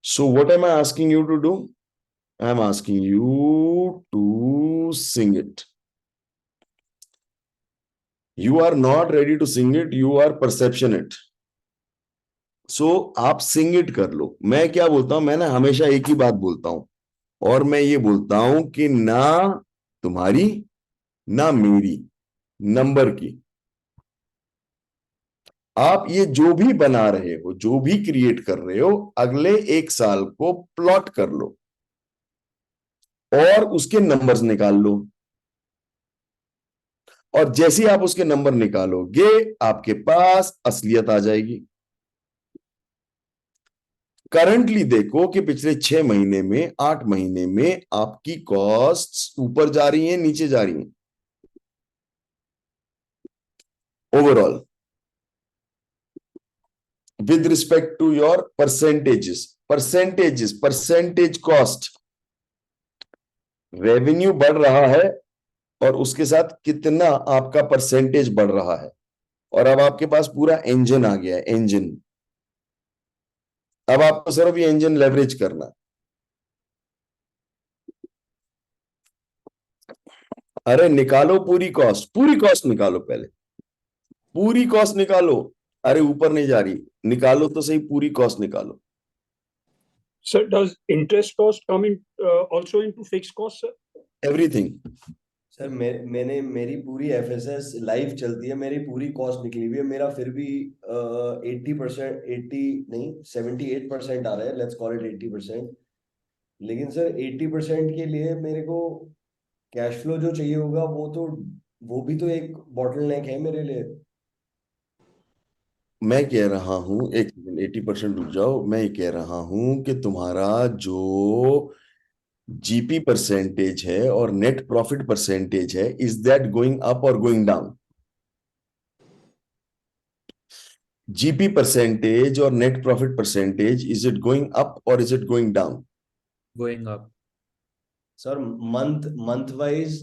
So what am I asking you to do? I'm asking you to sing it. You are not ready to sing it, you are perception it. So आप sing it कर लो। मैं क्या बोलता हूं, मैं ना हमेशा एक ही बात बोलता हूं, और मैं ये बोलता हूं कि ना तुम्हारी ना मेरी, नंबर की। आप ये जो भी बना रहे हो, जो भी क्रिएट कर रहे हो, अगले 1 साल को प्लॉट कर लो और उसके नंबर्स निकाल लो। और जैसे ही आप उसके नंबर निकालोगे आपके पास असलियत आ जाएगी। करंटली देखो कि पिछले 6 महीने में, 8 महीने में आपकी कॉस्ट्स ऊपर जा रही हैं, नीचे जा रही हैं overall with respect to your percentage cost। Revenue बढ़ रहा है और उसके साथ कितना आपका परसेंटेज बढ़ रहा है। और अब आपके पास पूरा इंजन आ गया है, इंजन। अब आपको सिर्फ ये इंजन लेवरेज करना है। अरे निकालो पूरी कॉस्ट निकालो, पहले पूरी कॉस्ट निकालो। अरे ऊपर नहीं जा रही, निकालो तो सही, पूरी कॉस्ट निकालो। Sir, does interest cost come in also into fixed cost, sir? Everything. Sir मैंने मेरी पूरी एफएसएस लाइव चलती है, मेरी पूरी कॉस्ट निकली हुई है, मेरा फिर भी 80%, 80 नहीं 78% आ रहा है, लेट्स कॉल इट 80%। लेकिन सर 80% के लिए मेरे को कैश फ्लो जो चाहिए होगा वो भी तो एक बॉटलनेक है मेरे लिए। मैं कह रहा हूं, 80% रुक जाओ। मैं ये कह रहा हूं कि तुम्हारा जो जीपी परसेंटेज है और नेट प्रॉफिट परसेंटेज है, इज दैट गोइंग अप और गोइंग डाउन? जीपी परसेंटेज और net profit percentage, is it going up और is it going down? Going up sir month wise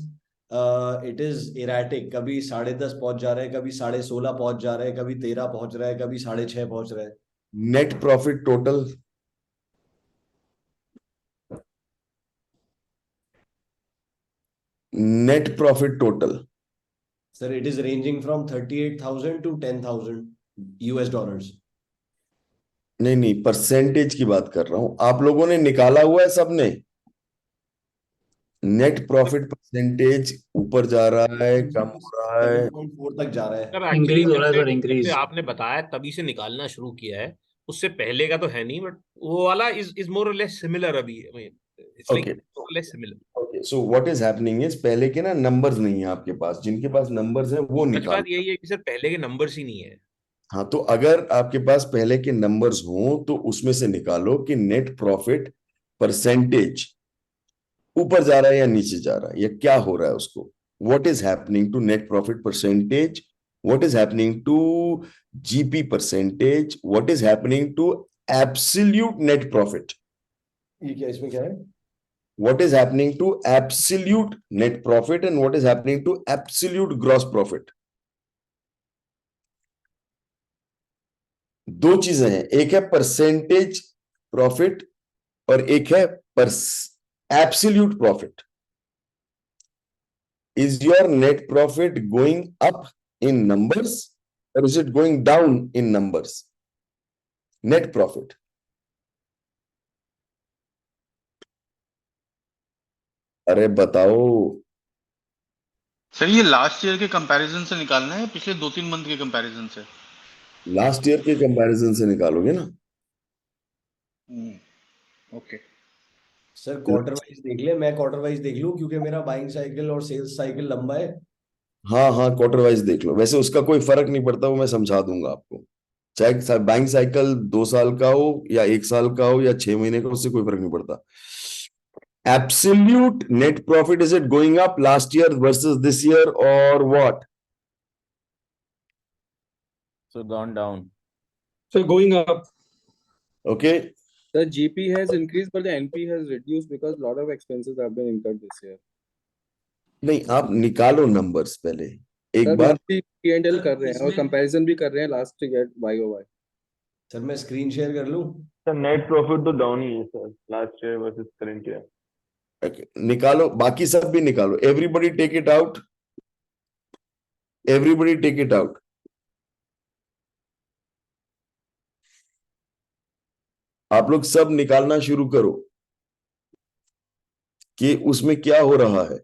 it is erratic, कभी 10.5 पहुंच जा रहा है, कभी 16.5 पहुंच जा रहा है, कभी 13 पहुंच रहा है, कभी 6.5 पहुंच रहा है। Net profit total? Net profit total sir it is ranging from 38,000 to 10,000 US dollars. नहीं, परसेंटेज की बात कर रहा हूं। आप लोगों ने निकाला हुआ है सबने? नेट प्रॉफिट परसेंटेज ऊपर जा रहा है, कम हो रहा है? 7.4 तक जा रहा है। सर इंक्रीज हो रहा है सर, जब इंक्रीज। से आपने बताया तभी से निकालना शुरू किया है, उससे पहले का तो है नहीं, बट वो वाला इज मोर और लेस सिमिलर अभी। It's like Okay. मोर और less similar. Okay, so what is happening is, पहले के ना नंबर्स नहीं है आपके पास, जिनके पास नंबर्स हैं वो सच निकालो। बात यही है कि सर पहले के नंबर्स ही नहीं है। हाँ, तो अगर आपके पास पहले के नंबर्स हों तो उसमें से निकालो कि नेट प्रॉफिट परसेंटेज ऊपर जा रहा है या नीचे जा रहा है, या क्या हो रहा है उसको। What is happening to net profit percentage, what is happening to GP percentage, what is happening to absolute net profit? ये क्या, इसमें क्या है? What is happening to absolute net profit and what is happening to absolute gross profit? दो चीजें हैं, एक है परसेंटेज प्रॉफिट और एक है absolute profit. Is your net profit going up in numbers or is it going down in numbers? Net profit. अरे बताओ। सर ये लास्ट ईयर के कंपैरिजन से निकालना है, पिछले 2-3 मंथ के कंपैरिजन से? लास्ट ईयर के कंपैरिजन से निकालोगे ना। ओके सर क्वार्टर वाइज देख ले, मैं क्वार्टर वाइज देख लूं क्योंकि मेरा बाइंग साइकिल और सेल्स साइकिल लंबा है। हाँ, क्वार्टर वाइज देख लो। वैसे उसका कोई फर्क नहीं पड़ता, वो मैं समझा दूंगा आपको। चाहे बाइंग साइकिल 2 साल का हो या 1 साल का हो या 6 महीने का, उससे कोई फर्क नहीं पड़ता। Absolute net profit, is it going up last year versus this year or what? So gone down. So going up. Okay. The GP has increased, but the NP has reduced because a lot of expenses have been incurred this year. नहीं, आप निकालो numbers पहले एक sir बार। P&L कर रहे हैं और comparison भी कर रहे हैं लास्ट ईयर YOY। सर मैं स्क्रीन शेयर कर लूं? सर नेट प्रॉफिट तो डाउन ही है sir, last year versus current year. निकालो, बाकी सब भी निकालो। Everybody take it out, everybody take it out. आप लोग सब निकालना शुरू करो कि उसमें क्या हो रहा है।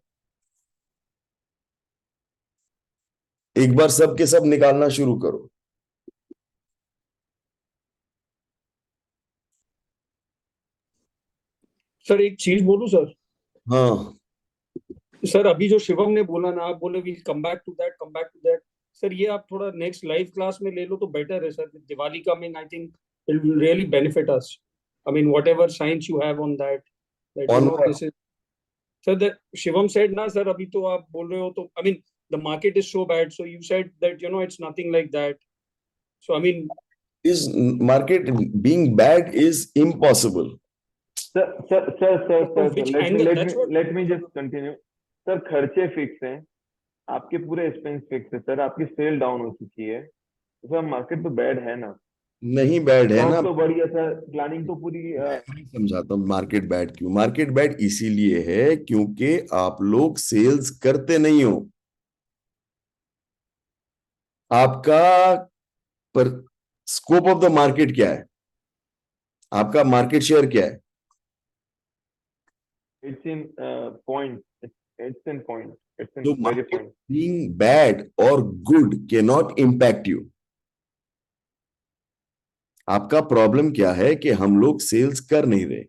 एक बार सब के सब निकालना शुरू करो। सर एक चीज बोलूं सर, हाँ, सर अभी जो शिवम ने बोला ना, आप बोले we come back to that, sir ये आप थोड़ा नेक्स्ट लाइव क्लास में ले लो तो बेटर है sir. Diwali coming, I think it will really benefit us. I mean, whatever science you have on that you On know, what? this is, sir, that Shivam said na, sir, abhi to aap bol rahe ho to, I mean, the market is so bad, so you said that, you know, it's nothing like that. So I mean, is market being bad is impossible. Sir which angle? That's what. Let me just continue. Sir खर्चे fix हैं, आपके पूरे expense fix है sir, आपकी cell down हो चुकी है, तो सर मार्केट तो बैड है ना, नहीं बैड है ना, तो बढ़िया सर, प्लानिंग तो पूरी मैं समझाता हूँ मार्केट बैड क्यों. मार्केट बैड इसीलिए है क्योंकि आप लोग सेल्स करते नहीं हो. आपका पर स्कोप ऑफ द मार्केट क्या है, आपका मार्केट शेयर क्या है? It's in point, it's in point, it's in तो very market point. Being bad और good can not impact you. आपका प्रॉब्लम क्या है कि हम लोग सेल्स कर नहीं रहे.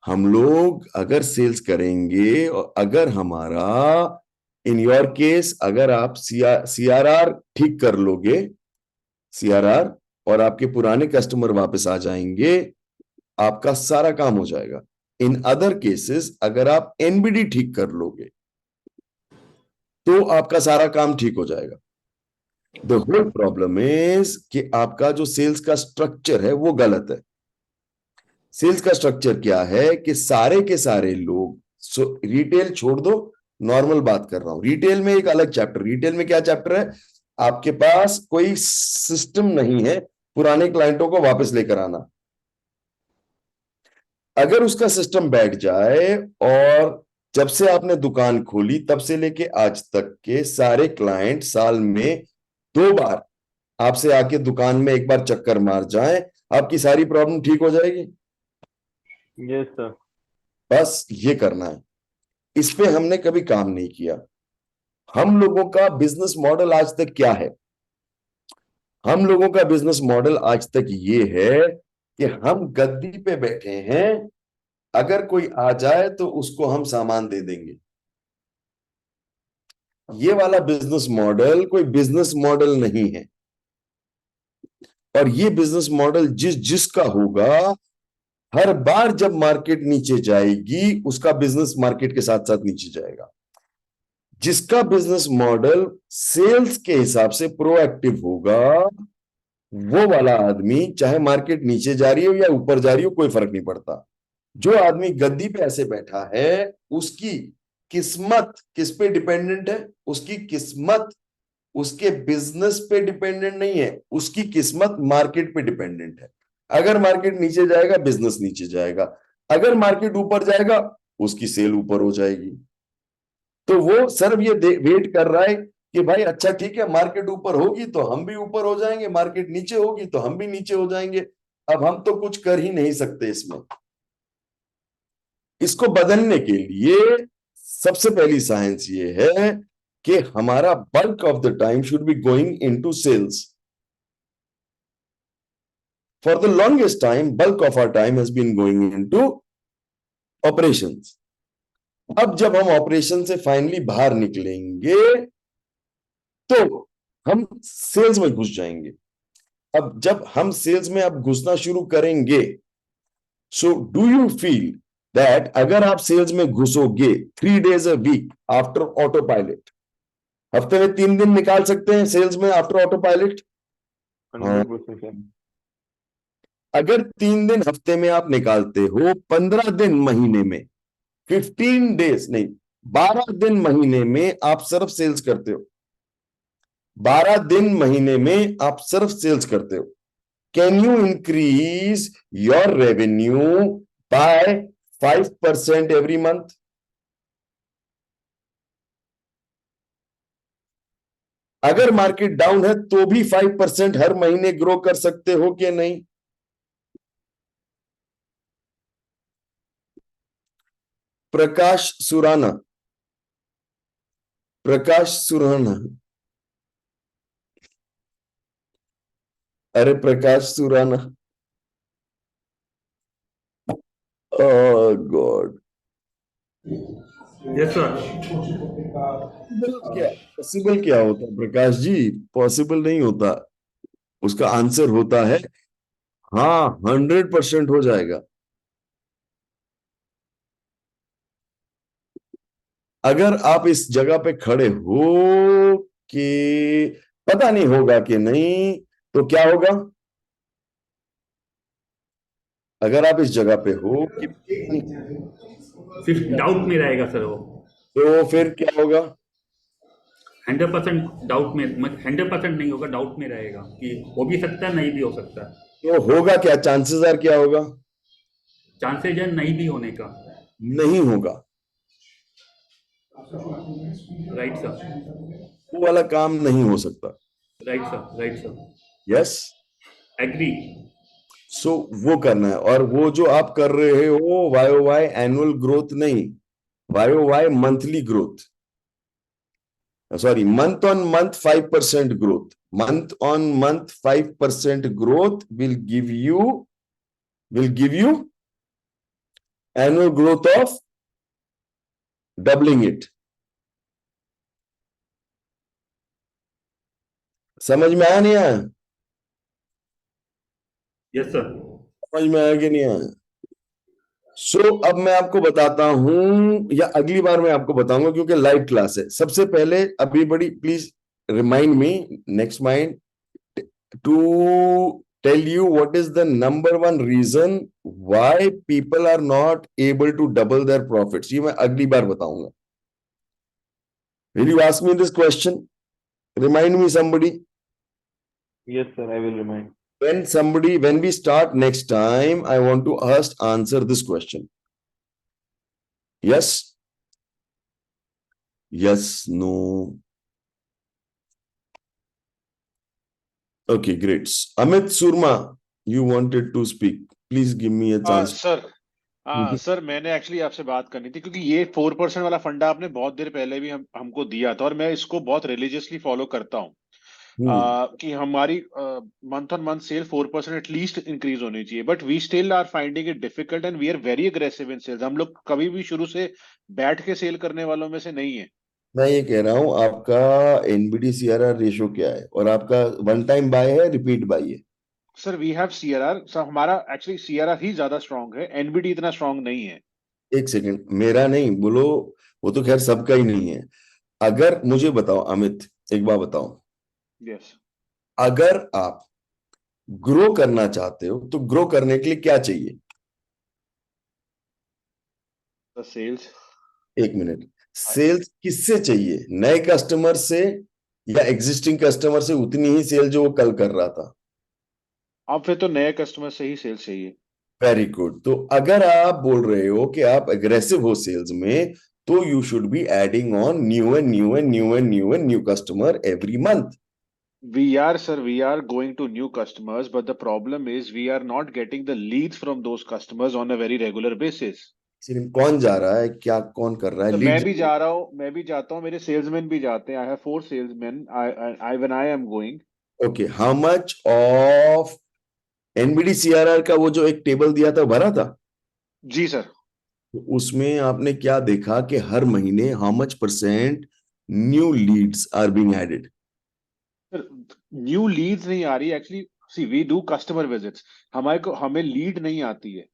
हम लोग अगर सेल्स करेंगे और अगर हमारा, इन योर केस, अगर आप सीआरआर ठीक कर लोगे, सीआरआर, और आपके पुराने कस्टमर वापस आ जाएंगे, आपका सारा काम हो जाएगा. इन अदर केसेस अगर आप एनबीडी ठीक कर लोगे तो आपका सारा काम ठीक हो जाएगा. द होल प्रॉब्लम इज कि आपका जो सेल्स का स्ट्रक्चर है वो गलत है. सेल्स का स्ट्रक्चर क्या है कि सारे के सारे लोग, रिटेल छोड़ दो, नॉर्मल बात कर रहा हूं. रिटेल में एक अलग चैप्टर, रिटेल में क्या चैप्टर है, आपके पास कोई सिस्टम नहीं है पुराने क्लाइंटों को वापस लेकर आना. अगर उसका सिस्टम बैठ जाए और जब से आपने दुकान खोली तब से लेके आज तक के सारे क्लाइंट साल में 2 बार आपसे आके दुकान में एक बार चक्कर मार जाएं, आपकी सारी प्रॉब्लम ठीक हो जाएगी. Yes sir. बस ये करना है. इस पे हमने कभी काम नहीं किया. हम लोगों का बिजनेस मॉडल आज तक क्या है, हम लोगों का बिजनेस मॉडल आज तक ये है कि हम गद्दी पे बैठे हैं, अगर कोई आ जाए तो उसको हम सामान दे देंगे. ये वाला बिजनेस मॉडल कोई बिजनेस मॉडल नहीं है. और ये बिजनेस मॉडल जिसका होगा, हर बार जब मार्केट नीचे जाएगी उसका बिजनेस मार्केट के साथ साथ नीचे जाएगा. जिसका बिजनेस मॉडल सेल्स के हिसाब से प्रोएक्टिव होगा, वो वाला आदमी चाहे मार्केट नीचे जा रही हो या ऊपर जा रही हो कोई फर्क नहीं पड़ता. जो आदमी गद्दी पे ऐसे बैठा है, उसकी किस्मत किस पे डिपेंडेंट है, उसकी किस्मत उसके बिजनेस पे डिपेंडेंट नहीं है, उसकी किस्मत मार्केट पे डिपेंडेंट है. अगर मार्केट नीचे जाएगा बिजनेस नीचे जाएगा, अगर मार्केट ऊपर जाएगा उसकी सेल ऊपर हो जाएगी. तो वो सिर्फ ये वेट कर रहा है कि भाई अच्छा ठीक है, मार्केट ऊपर होगी तो हम भी ऊपर हो जाएंगे, मार्केट नीचे होगी तो हम भी नीचे हो जाएंगे. अब हम तो कुछ कर ही नहीं सकते इसमें. इसको बदलने के लिए सबसे पहली साइंस ये है कि हमारा bulk of the time should be going into sales. For the longest time bulk of our time has been going into operations. अब जब हम ऑपरेशन से फाइनली बाहर निकलेंगे तो हम सेल्स में घुस जाएंगे. अब जब हम सेल्स में अब घुसना शुरू करेंगे, so do you feel that अगर आप सेल्स में घुसोगे 3 days a week after auto pilot, हफ्ते में 3 दिन निकाल सकते हैं सेल्स में आफ्टर ऑटो पायलट? अगर 3 दिन हफ्ते में आप निकालते हो, 15 दिन महीने में, 15 days नहीं, 12 दिन महीने में आप सिर्फ सेल्स करते हो, 12 दिन महीने में आप सिर्फ सेल्स करते हो. Can you increase your revenue by 5% every month? अगर मार्केट डाउन है तो भी 5% हर महीने ग्रो कर सकते हो कि नहीं? प्रकाश सुराना, प्रकाश सुराना, अरे Prakash Surana, Oh God. Yes, sir. क्या पॉसिबल क्या होता है प्रकाश जी? पॉसिबल नहीं होता, उसका आंसर होता है हाँ 100% हो जाएगा। अगर आप इस जगह पे खड़े हो कि पता नहीं होगा कि नहीं, तो क्या होगा? अगर आप इस जगह पे हो कि सिर्फ डाउट में रहेगा सर वो, तो फिर क्या होगा? 100% डाउट में, 100% नहीं होगा, डाउट में रहेगा कि हो भी सकता है, नहीं भी हो सकता है। तो होगा क्या? चांसेस आर क्या होगा? चांसेज है नहीं भी होने का। नहीं होगा। राइट सर, वो वाला काम नहीं हो सकता। Right sir, right sir, yes, agree. So वो करना है। और वो जो आप कर रहे हो YOY एनुअल ग्रोथ नहीं, YOY monthly growth, sorry month on month 5% growth, month on month 5% growth will give you annual growth of doubling it. समझ में आया नहीं आया? Yes sir. समझ में आया कि नहीं आया? सो अब मैं आपको बताता हूं, या अगली बार मैं आपको बताऊंगा क्योंकि लाइव क्लास है। सबसे पहले अभी बड़ी please remind me next mind to tell you what is the number one reason why people are not able to double their profits. ये मैं अगली बार बताऊंगा। Will you ask me this question? Remind me somebody. Yes, sir, I will remind. When we start next time, I want to answer this question. Yes? Yes, no. Okay, great. Amit Surma, you wanted to speak. Please give me a chance. Sir मैंने actually आपसे बात करनी थी क्योंकि ये 4% वाला फंडा आपने बहुत देर पहले भी हमको दिया था और मैं इसको बहुत रिलीजियसली फॉलो करता हूँ कि हमारी month on month sale 4% at least increase होनी चाहिए, but we still are finding it difficult and we are very aggressive in sales. हम लोग कभी भी शुरू से बैठ के सेल करने वालों में से नहीं है। मैं ये कह रहा हूं आपका NBD CRR रेशो क्या है और आपका वन टाइम बाय है, रिपीट बाय है? Sir we have CRR, sir हमारा एक्चुअली CRR ही ज्यादा स्ट्रांग है, NBD इतना स्ट्रांग नहीं है। एक सेकंड, मेरा नहीं बोलो, वो तो खैर सबका ही नहीं है। अगर मुझे बताओ अमित, एक बात बताओ, यस अगर आप ग्रो करना चाहते हो तो ग्रो करने के लिए क्या चाहिए? सेल्स। एक मिनट, सेल्स किससे चाहिए? नए कस्टमर से या एग्जिस्टिंग कस्टमर से उतनी ही सेल जो वो कल कर रहा था? अब फिर तो नए कस्टमर से ही सेल्स चाहिए। Very good. तो अगर आप बोल रहे हो कि आप एग्रेसिव हो सेल्स में, तो you should be adding on new and new and new and new and new customer every month. We are, sir, we are going to new customers, but the problem is we are not getting the leads from those customers on a very regular basis. सिर्फ कौन जा रहा है, क्या कौन कर रहा है? तो लीड मैं भी जा रहा हूँ, मैं भी जाता हूँ, मेरे सेल्समैन भी जाते हैं। I have 4 salesmen. When I am going. Okay, how much of NBD CRR का वो जो एक टेबल दिया था भरा था? जी सर। तो उसमें आपने क्या देखा कि हर महीने how much % new leads are being added? New leads नहीं आ रही actually. See we do customer visits, हमें लीड नहीं आती है,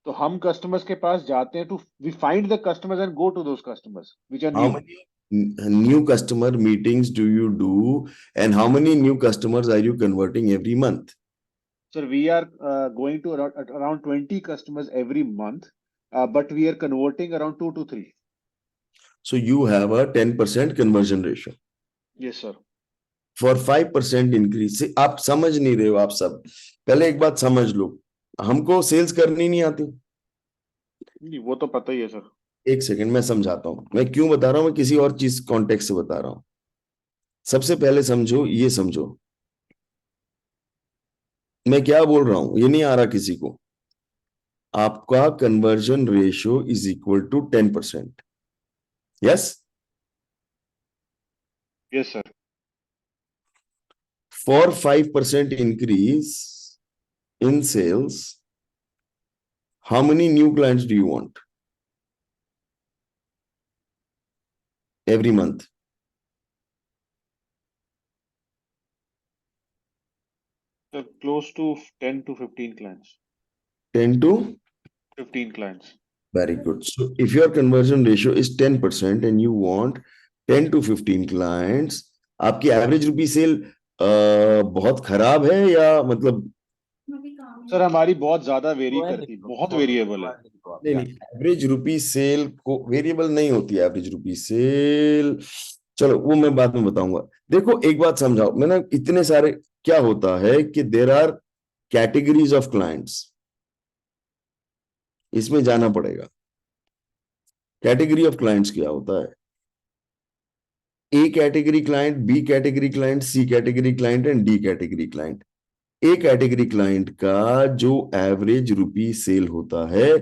तो हम कस्टमर्स के पास जाते हैं to we find the customers and go to those customers which are How new. many new customer meetings do you do, and how many new customers are you converting every month? Sir, we are going to around 20 customers every month, but we are converting around 2 to 3. So you have a 10% conversion ratio. Yes, sir. For 5% increase से आप समझ नहीं रहे हो। आप सब पहले एक बात समझ लो, हमको सेल्स करनी नहीं आती। नहीं, वो तो पता ही है सर। एक सेकंड मैं समझाता हूं, मैं क्यों बता रहा हूं, मैं किसी और चीज कॉन्टेक्स्ट से बता रहा हूं। सबसे पहले समझो, ये समझो मैं क्या बोल रहा हूं, ये नहीं आ रहा किसी को। आपका conversion ratio is equal to 10%। Yes yes sir. For 5% increase in sales, How many new clients do you want every month? So close to 10 to 15 clients. 10 to 15 clients. Very good. So if your conversion ratio is 10% and you want 10 to 15 clients, आपकी average rupee cell बहुत खराब है या मतलब? Sir हमारी बहुत ज्यादा very करती, बहुत वेरिएबल है। नहीं, एवरेज रुपी सेल को वेरिएबल नहीं होती है एवरेज रुपी सेल। चलो वो मैं बाद में बताऊंगा। देखो एक बात समझाओ, मैंने इतने सारे, क्या होता है कि there are categories of clients, इसमें जाना पड़ेगा। कैटेगरी ऑफ क्लाइंट्स क्या होता है? A category client, B category client, C category client and D category client. A category client का जो एवरेज रुपी सेल होता है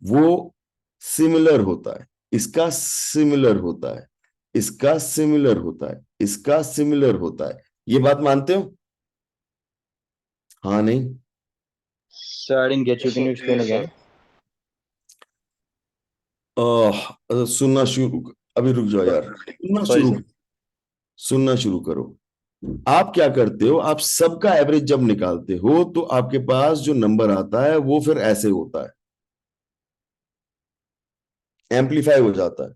वो सिमिलर होता है, इसका सिमिलर होता है, इसका सिमिलर होता है, इसका सिमिलर होता है। ये बात मानते हो? हाँ नहीं? Sir, I didn't get you. Can you explain again? सुनना शुरू, अभी रुक जाओ यार, सुनना शुरू करो। आप क्या करते हो, आप सबका एवरेज जब निकालते हो तो आपके पास जो नंबर आता है वो फिर ऐसे होता है, एम्पलीफाई हो जाता है।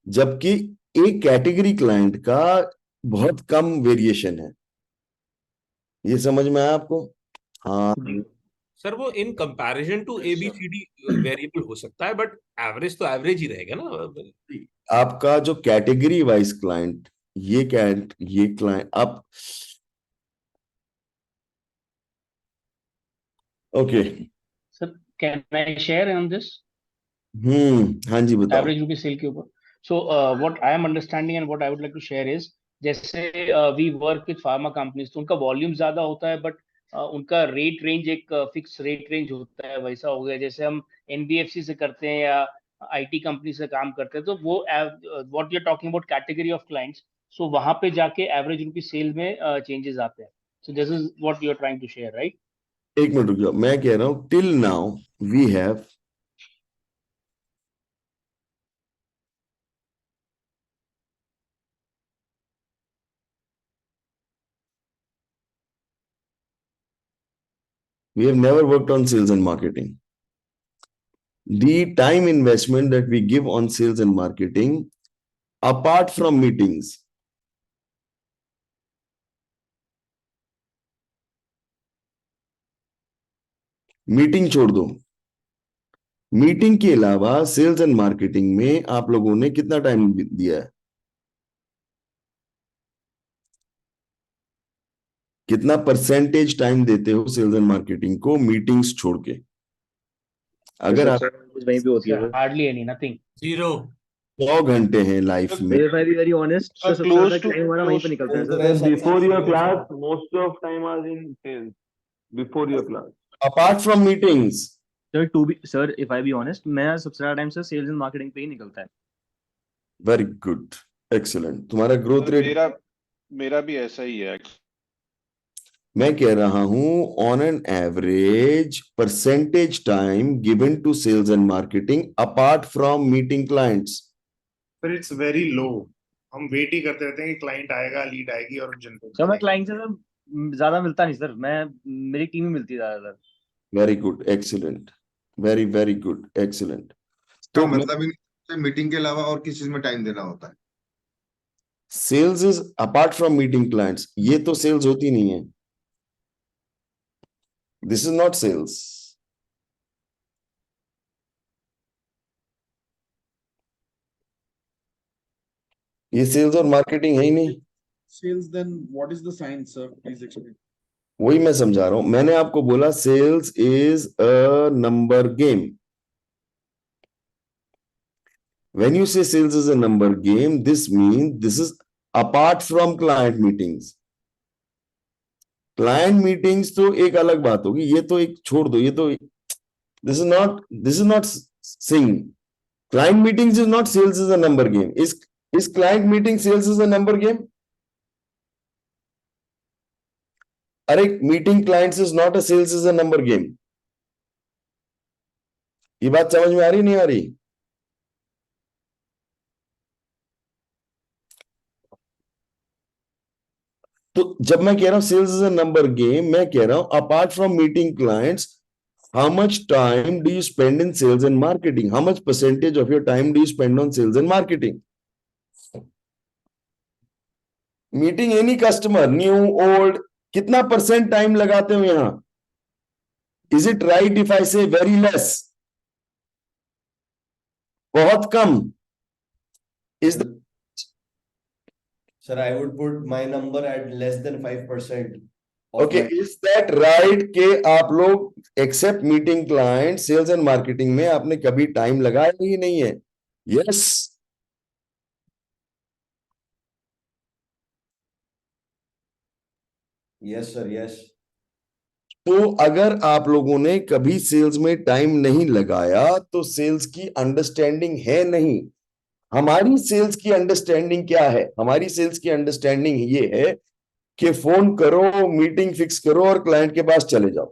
जबकि एक कैटेगरी क्लाइंट का बहुत कम वेरिएशन है। ये समझ में आया आपको? हाँ सर वो in comparison to ABCD variable हो सकता है, बट एवरेज तो एवरेज ही रहेगा ना। आपका जो कैटेगरी वाइज क्लाइंट, ये क्लाइंट आप, okay sir can I share on this? हाँ जी बताओ। एवरेज रुपी सेल के ऊपर। So what I am understanding and what I would like to share is, जैसे we work with pharma companies, तो उनका वॉल्यूम ज्यादा होता है बट उनका रेट रेंज एक फिक्स रेट रेंज होता है। वैसा हो गया जैसे हम NBFC से करते हैं या IT कंपनी से काम करते हैं, तो वो what you are talking about category of clients, so वहां पे जाके एवरेज रुपी सेल में चेंजेस आते हैं। So this is what you are trying to share, right? एक मिनट रुक जाओ, मैं कह रहा हूं till now we have never worked on sales and marketing. The time investment that we give on sales and marketing, apart from meetings, meeting छोड़ दो, meeting के अलावा सेल्स एंड मार्केटिंग में आप लोगों ने कितना टाइम दिया है? कितना परसेंटेज टाइम देते हो सेल्स एंड मार्केटिंग को मीटिंग्स छोड़ के? अगर आप वहीं पे होती है हार्डली एनी, नथिंग, 0। 100 घंटे हैं लाइफ में। If I be very honest, तो सबसे ज्यादा टाइम हमारा वहीं पे निकलता है sir. Before your class, most of time was in sales. Before your class. Apart from meetings. Sir, if I be honest, मैं सबसे ज्यादा time sir sales and marketing पे ही निकलता है। Very good, excellent. तुम्हारा ग्रोथ रेट? मेरा भी ऐसा ही है। मैं कह रहा हूं on an average percentage time given to sales and marketing apart from meeting clients. पर इट्स वेरी लो। हम वेट ही करते रहते हैं कि क्लाइंट आएगा, लीड आएगी और जनरेट। सर मैं क्लाइंट से सर ज्यादा मिलता नहीं सर, मैं मेरी टीम ही मिलती है ज्यादातर। Very good, excellent, very very good, excellent. तो मतलब मीटिंग के अलावा और किस चीज में टाइम देना होता है? Sales is apart from meeting clients. ये तो सेल्स होती नहीं है, दिस इज नॉट सेल्स। ये सेल्स और मार्केटिंग है ही नहीं। Sales, then what is the science, sir? Please explain. वही मैं समझा रहा हूं। मैंने आपको बोला sales is a number game. When you say sales is a number game, this means this is apart from client meetings. Client meetings तो एक अलग बात होगी, ये तो एक छोड़ दो, ये तो this is not sing. Client meetings is not sales is a number game. Is client meeting sales is a number game? अरे meeting clients is not a sales is a number game. ये बात समझ में आ रही नहीं आ रही? तो जब मैं कह रहा हूं sales is a number game, मैं कह रहा हूं apart from meeting clients, how much time do you spend in sales and marketing? How much percentage of your time do you spend on sales and marketing? Meeting any customer, new, old, कितना percent time लगाते हो यहां? Is it right if I say very less? बहुत कम. Is the Sir, I would put my number at less than 5%. Okay, is that right कि आप लोग except meeting client sales and marketing में आपने कभी टाइम लगाया ही नहीं है? यस. Yes sir, yes. तो अगर आप लोगों ने कभी सेल्स में टाइम नहीं लगाया तो सेल्स की अंडरस्टैंडिंग है नहीं. हमारी सेल्स की अंडरस्टैंडिंग क्या है? हमारी सेल्स की अंडरस्टैंडिंग ये है कि फोन करो, मीटिंग फिक्स करो और क्लाइंट के पास चले जाओ,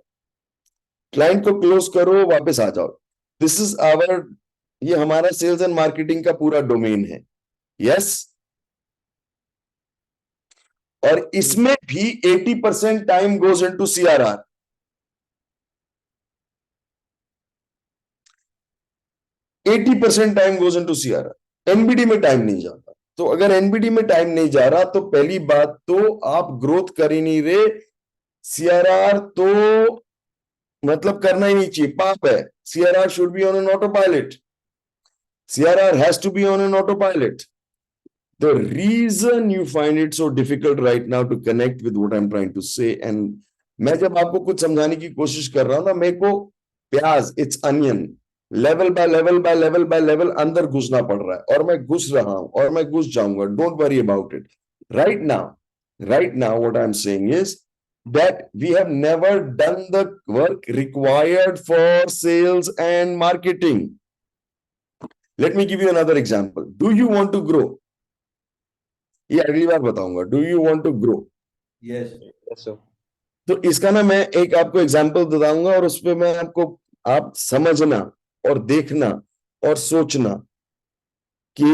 क्लाइंट को क्लोज करो, वापस आ जाओ. दिस इज आवर, ये हमारा सेल्स एंड मार्केटिंग का पूरा डोमेन है. यस. और इसमें भी 80% time goes into CRR. Time goes into CRR. NBD में टाइम नहीं जाता. तो अगर एनबीडी में टाइम नहीं जा रहा तो पहली बात तो आप ग्रोथ कर ही नहीं रहे. CRR तो मतलब करना ही नहीं चाहिए, पाप है. CRR should be on an autopilot. CRR has to be on an autopilot. The reason you find it so difficult right now to connect with what I'm trying to say, and मैं जब आपको कुछ समझाने की कोशिश कर रहा हूं ना, मेरे को प्याज, it's onion, level by level by level by level अंदर घुसना पड़ रहा है और मैं घुस रहा हूं और मैं घुस जाऊंगा. Don't worry about it. Right now what I am saying is that we have never done the work required for sales and marketing. Let me give you another example. Do you want to grow? ये अगली बार बताऊंगा. Do you want to grow? Yes. Yes, sir. तो इसका ना मैं एक आपको example बताऊंगा और उस पर मैं आपको, आप समझना और देखना और सोचना कि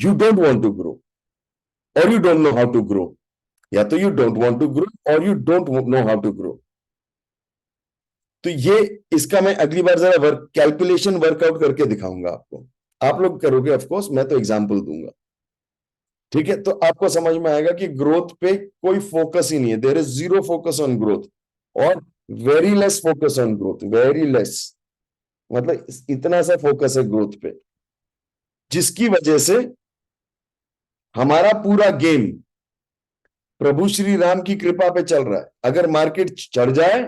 you don't want to grow or you don't know how to grow. या तो you don't want to grow or you don't know how to grow. तो ये इसका मैं अगली बार जरा कैलकुलेशन वर्कआउट करके दिखाऊंगा आपको. आप लोग करोगे ऑफ कोर्स, मैं तो एग्जांपल दूंगा. ठीक है, तो आपको समझ में आएगा कि ग्रोथ पे कोई फोकस ही नहीं है. There is zero focus on growth और very less focus on growth. Very less मतलब इतना सा फोकस है ग्रोथ पे, जिसकी वजह से हमारा पूरा गेम प्रभु श्री राम की कृपा पे चल रहा है. अगर मार्केट चढ़ जाए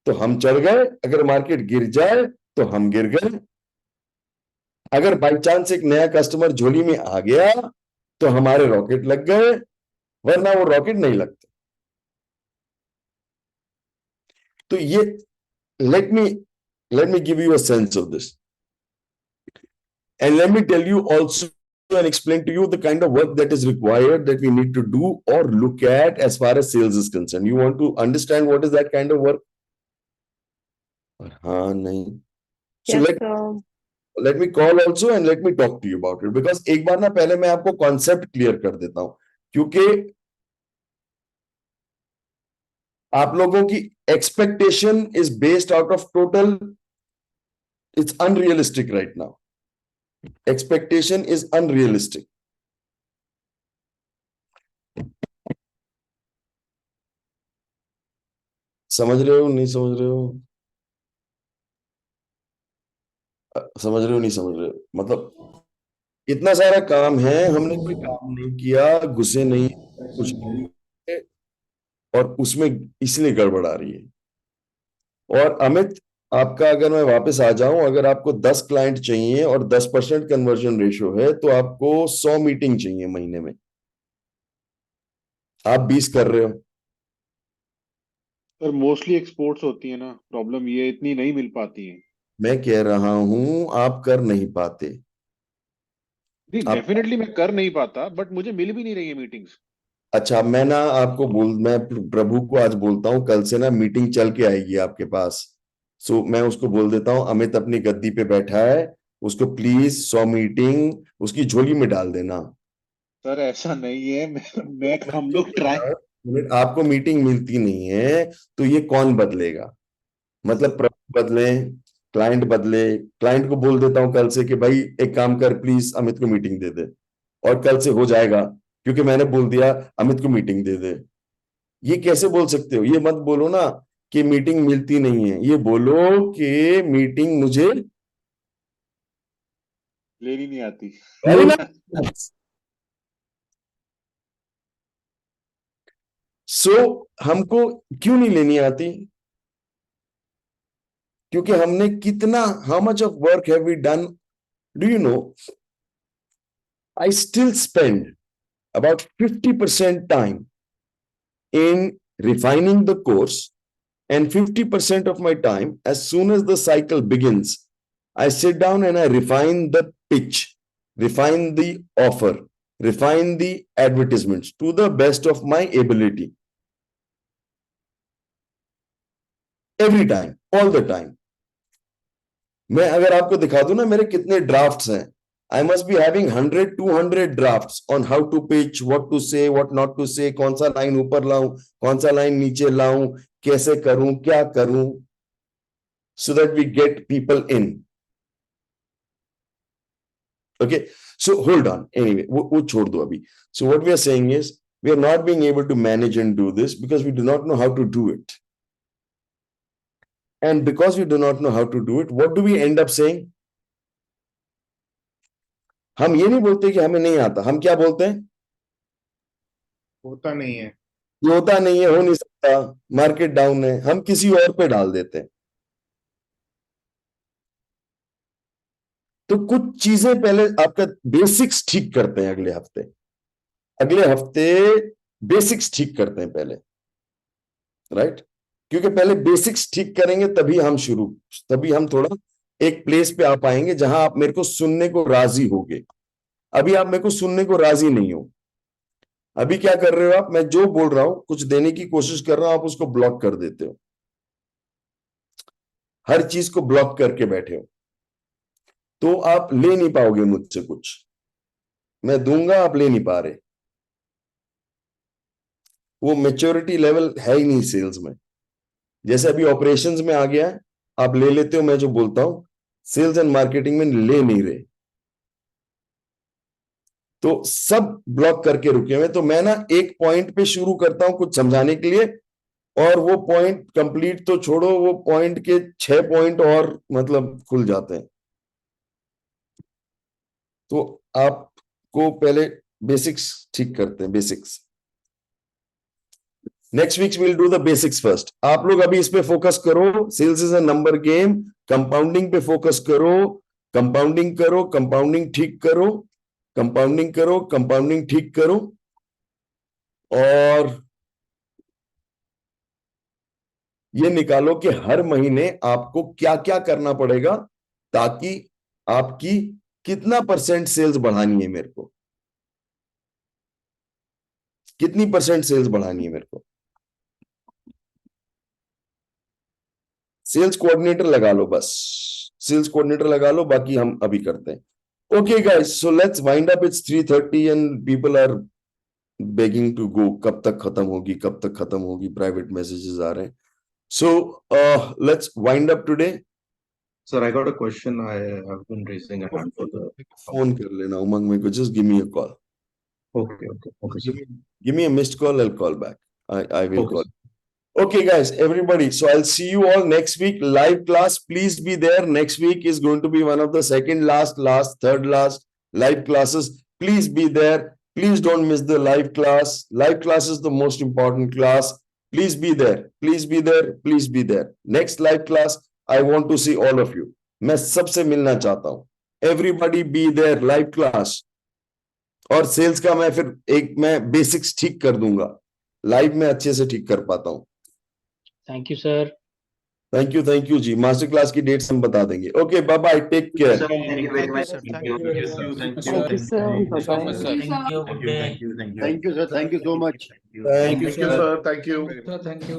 तो हम चढ़ गए, अगर मार्केट गिर जाए तो हम गिर गए. अगर बाई चांस एक नया कस्टमर झोली में आ गया तो हमारे रॉकेट लग गए, वरना वो रॉकेट नहीं लगते. तो ये let me give you a sense of this, and let me tell you also and explain to you the kind of work that is required that we need to do or look at as far as sales is concerned. You want to understand what is that kind of work? nahi. So Yes, let me call also and let me talk to you about it, because एक बार ना पहले मैं आपको concept clear कर देता हूं, क्योंकि आप लोगों की expectation is based out of total, it's unrealistic right now. Expectation is unrealistic. समझ रहे हो नहीं समझ रहे हो? समझ रहे हो नहीं समझ रहे हो? मतलब इतना सारा काम है, हमने कोई काम नहीं किया, घुसे नहीं, कुछ नहीं, और उसमें इसलिए गड़बड़ आ रही है. और अमित, आपका अगर मैं वापस आ जाऊं, अगर आपको 10 क्लाइंट चाहिए और 10% कन्वर्जन रेशियो है तो आपको 100 मीटिंग चाहिए महीने में. आप 20 कर रहे हो. सर मोस्टली एक्सपोर्ट्स होती है ना, प्रॉब्लम ये इतनी नहीं मिल पाती है. मैं कह रहा हूं आप कर नहीं पाते. डेफिनेटली मैं कर नहीं पाता, बट मुझे मिल भी नहीं रही है मीटिंग्स. अच्छा, मैं ना आपको मैं प्रभु को आज बोलता हूं, कल से ना मीटिंग चल के आएगी आपके पास. सो मैं उसको बोल देता हूं अमित अपनी गद्दी पे बैठा है, उसको प्लीज 100 मीटिंग उसकी झोली में डाल देना। सर ऐसा नहीं है, मैं हम लोग ट्राई, आपको मीटिंग मिलती नहीं है तो ये कौन बदलेगा? मतलब प्रभु बदले, क्लाइंट बदले। क्लाइंट को बोल देता हूं कल से कि भाई एक काम कर प्लीज अमित को मीटिंग दे दे, और कल से हो जाएगा क्योंकि मैंने बोल दिया अमित को मीटिंग दे दे। ये कैसे बोल सकते हो? ये मत बोलो ना कि मीटिंग मिलती नहीं है, ये बोलो कि मीटिंग मुझे लेनी नहीं आती। हमको क्यों नहीं लेनी आती? क्योंकि हमने कितना, how much of work have we done? Do you know, I still spend about 50% time in refining the course, and 50% of my time, as soon as the cycle begins, I sit down and I refine the pitch, refine the offer, refine the advertisements to the best of my ability. Every time, all the time. मैं अगर आपको दिखा दूं ना मेरे कितने drafts हैं, I must be having 100, 200 drafts on how to pitch, what to say, what not to say, कौन सा लाइन ऊपर लाऊं, कौन सा लाइन नीचे लाऊं, कैसे करूं, क्या करूं, so that we get people in. Okay, so hold on. Anyway, वो छोड़ दो अभी. So what we are saying is, we are not being able to manage and do this because we do not know how to do it. And because we do not know how to do it, what do we end up saying? हम ये नहीं बोलते कि हमें नहीं आता, हम क्या बोलते हैं? होता नहीं है, ये होता नहीं है, हो नहीं सकता, मार्केट डाउन है, हम किसी और पे डाल देते हैं। तो कुछ चीजें पहले आपका बेसिक्स ठीक करते हैं, अगले हफ्ते बेसिक्स ठीक करते हैं पहले, राइट? क्योंकि पहले बेसिक्स ठीक करेंगे तभी हम थोड़ा एक प्लेस पे आ पाएंगे जहां आप मेरे को सुनने को राजी होगे। अभी आप मेरे को सुनने को राजी नहीं हो। अभी क्या कर रहे हो आप? मैं जो बोल रहा हूं, कुछ देने की कोशिश कर रहा हूं, आप उसको ब्लॉक कर देते हो, हर चीज को ब्लॉक करके बैठे हो, तो आप ले नहीं पाओगे मुझसे कुछ। मैं दूंगा, आप ले नहीं पा रहे। वो मैच्योरिटी लेवल है ही नहीं सेल्स में। जैसे अभी ऑपरेशंस में आ गया है, आप ले लेते हो मैं जो बोलता हूं, सेल्स एंड मार्केटिंग में ले नहीं रहे, तो सब ब्लॉक करके रुके हुए। तो मैं ना एक पॉइंट पे शुरू करता हूं कुछ समझाने के लिए, और वो पॉइंट कंप्लीट तो छोड़ो, वो पॉइंट के 6 पॉइंट और मतलब खुल जाते हैं। तो आपको पहले बेसिक्स ठीक करते हैं, basics. Next week will do the basics first. आप लोग अभी इस पे फोकस करो, sales is a number game, compounding पे फोकस करो, कंपाउंडिंग करो, कंपाउंडिंग ठीक करो, कंपाउंडिंग करो, कंपाउंडिंग ठीक करो, और ये निकालो कि हर महीने आपको क्या क्या करना पड़ेगा ताकि आपकी कितना % सेल्स बढ़ानी है मेरे को, कितनी % सेल्स बढ़ानी है मेरे को। सेल्स कोऑर्डिनेटर लगा लो, बस सेल्स कोऑर्डिनेटर लगा लो, बाकी हम अभी करते हैं। Okay guys, so let's wind up. It's 3:30 and people are begging to go. कब तक खत्म होगी, कब तक खत्म होगी, प्राइवेट मैसेजेस आ रहे हैं। सो let's wind up today. Sir, I got a question. I have been raising a hand for the phone कर लेना उमंग में को, just give me a call. Okay, sir. Give me a missed call, I'll call back. I will Okay, call. Okay, guys, everybody. So I'll see you all next week. Live class, please be there. Next week is going to be one of the second last, third last live classes. Please be there. Please don't miss the live class. Live class is the most important class. Please be there. Please be there. Please be there. Next live class, I want to see all of you. मैं सबसे मिलना चाहता हूँ. Everybody be there. Live class. और sales का मैं basics ठीक कर दूंगा, लाइव में अच्छे से ठीक कर पाता हूं। Thank you sir. Thank you ji. Master class की डेट्स हम बता देंगे। Okay, bye bye, take care. Thank you very much. Thank you very much. Thank you so much, sir. Thank you. Thank you, sir. Thank you so much. Thank you, sir. Thank you. Thank you.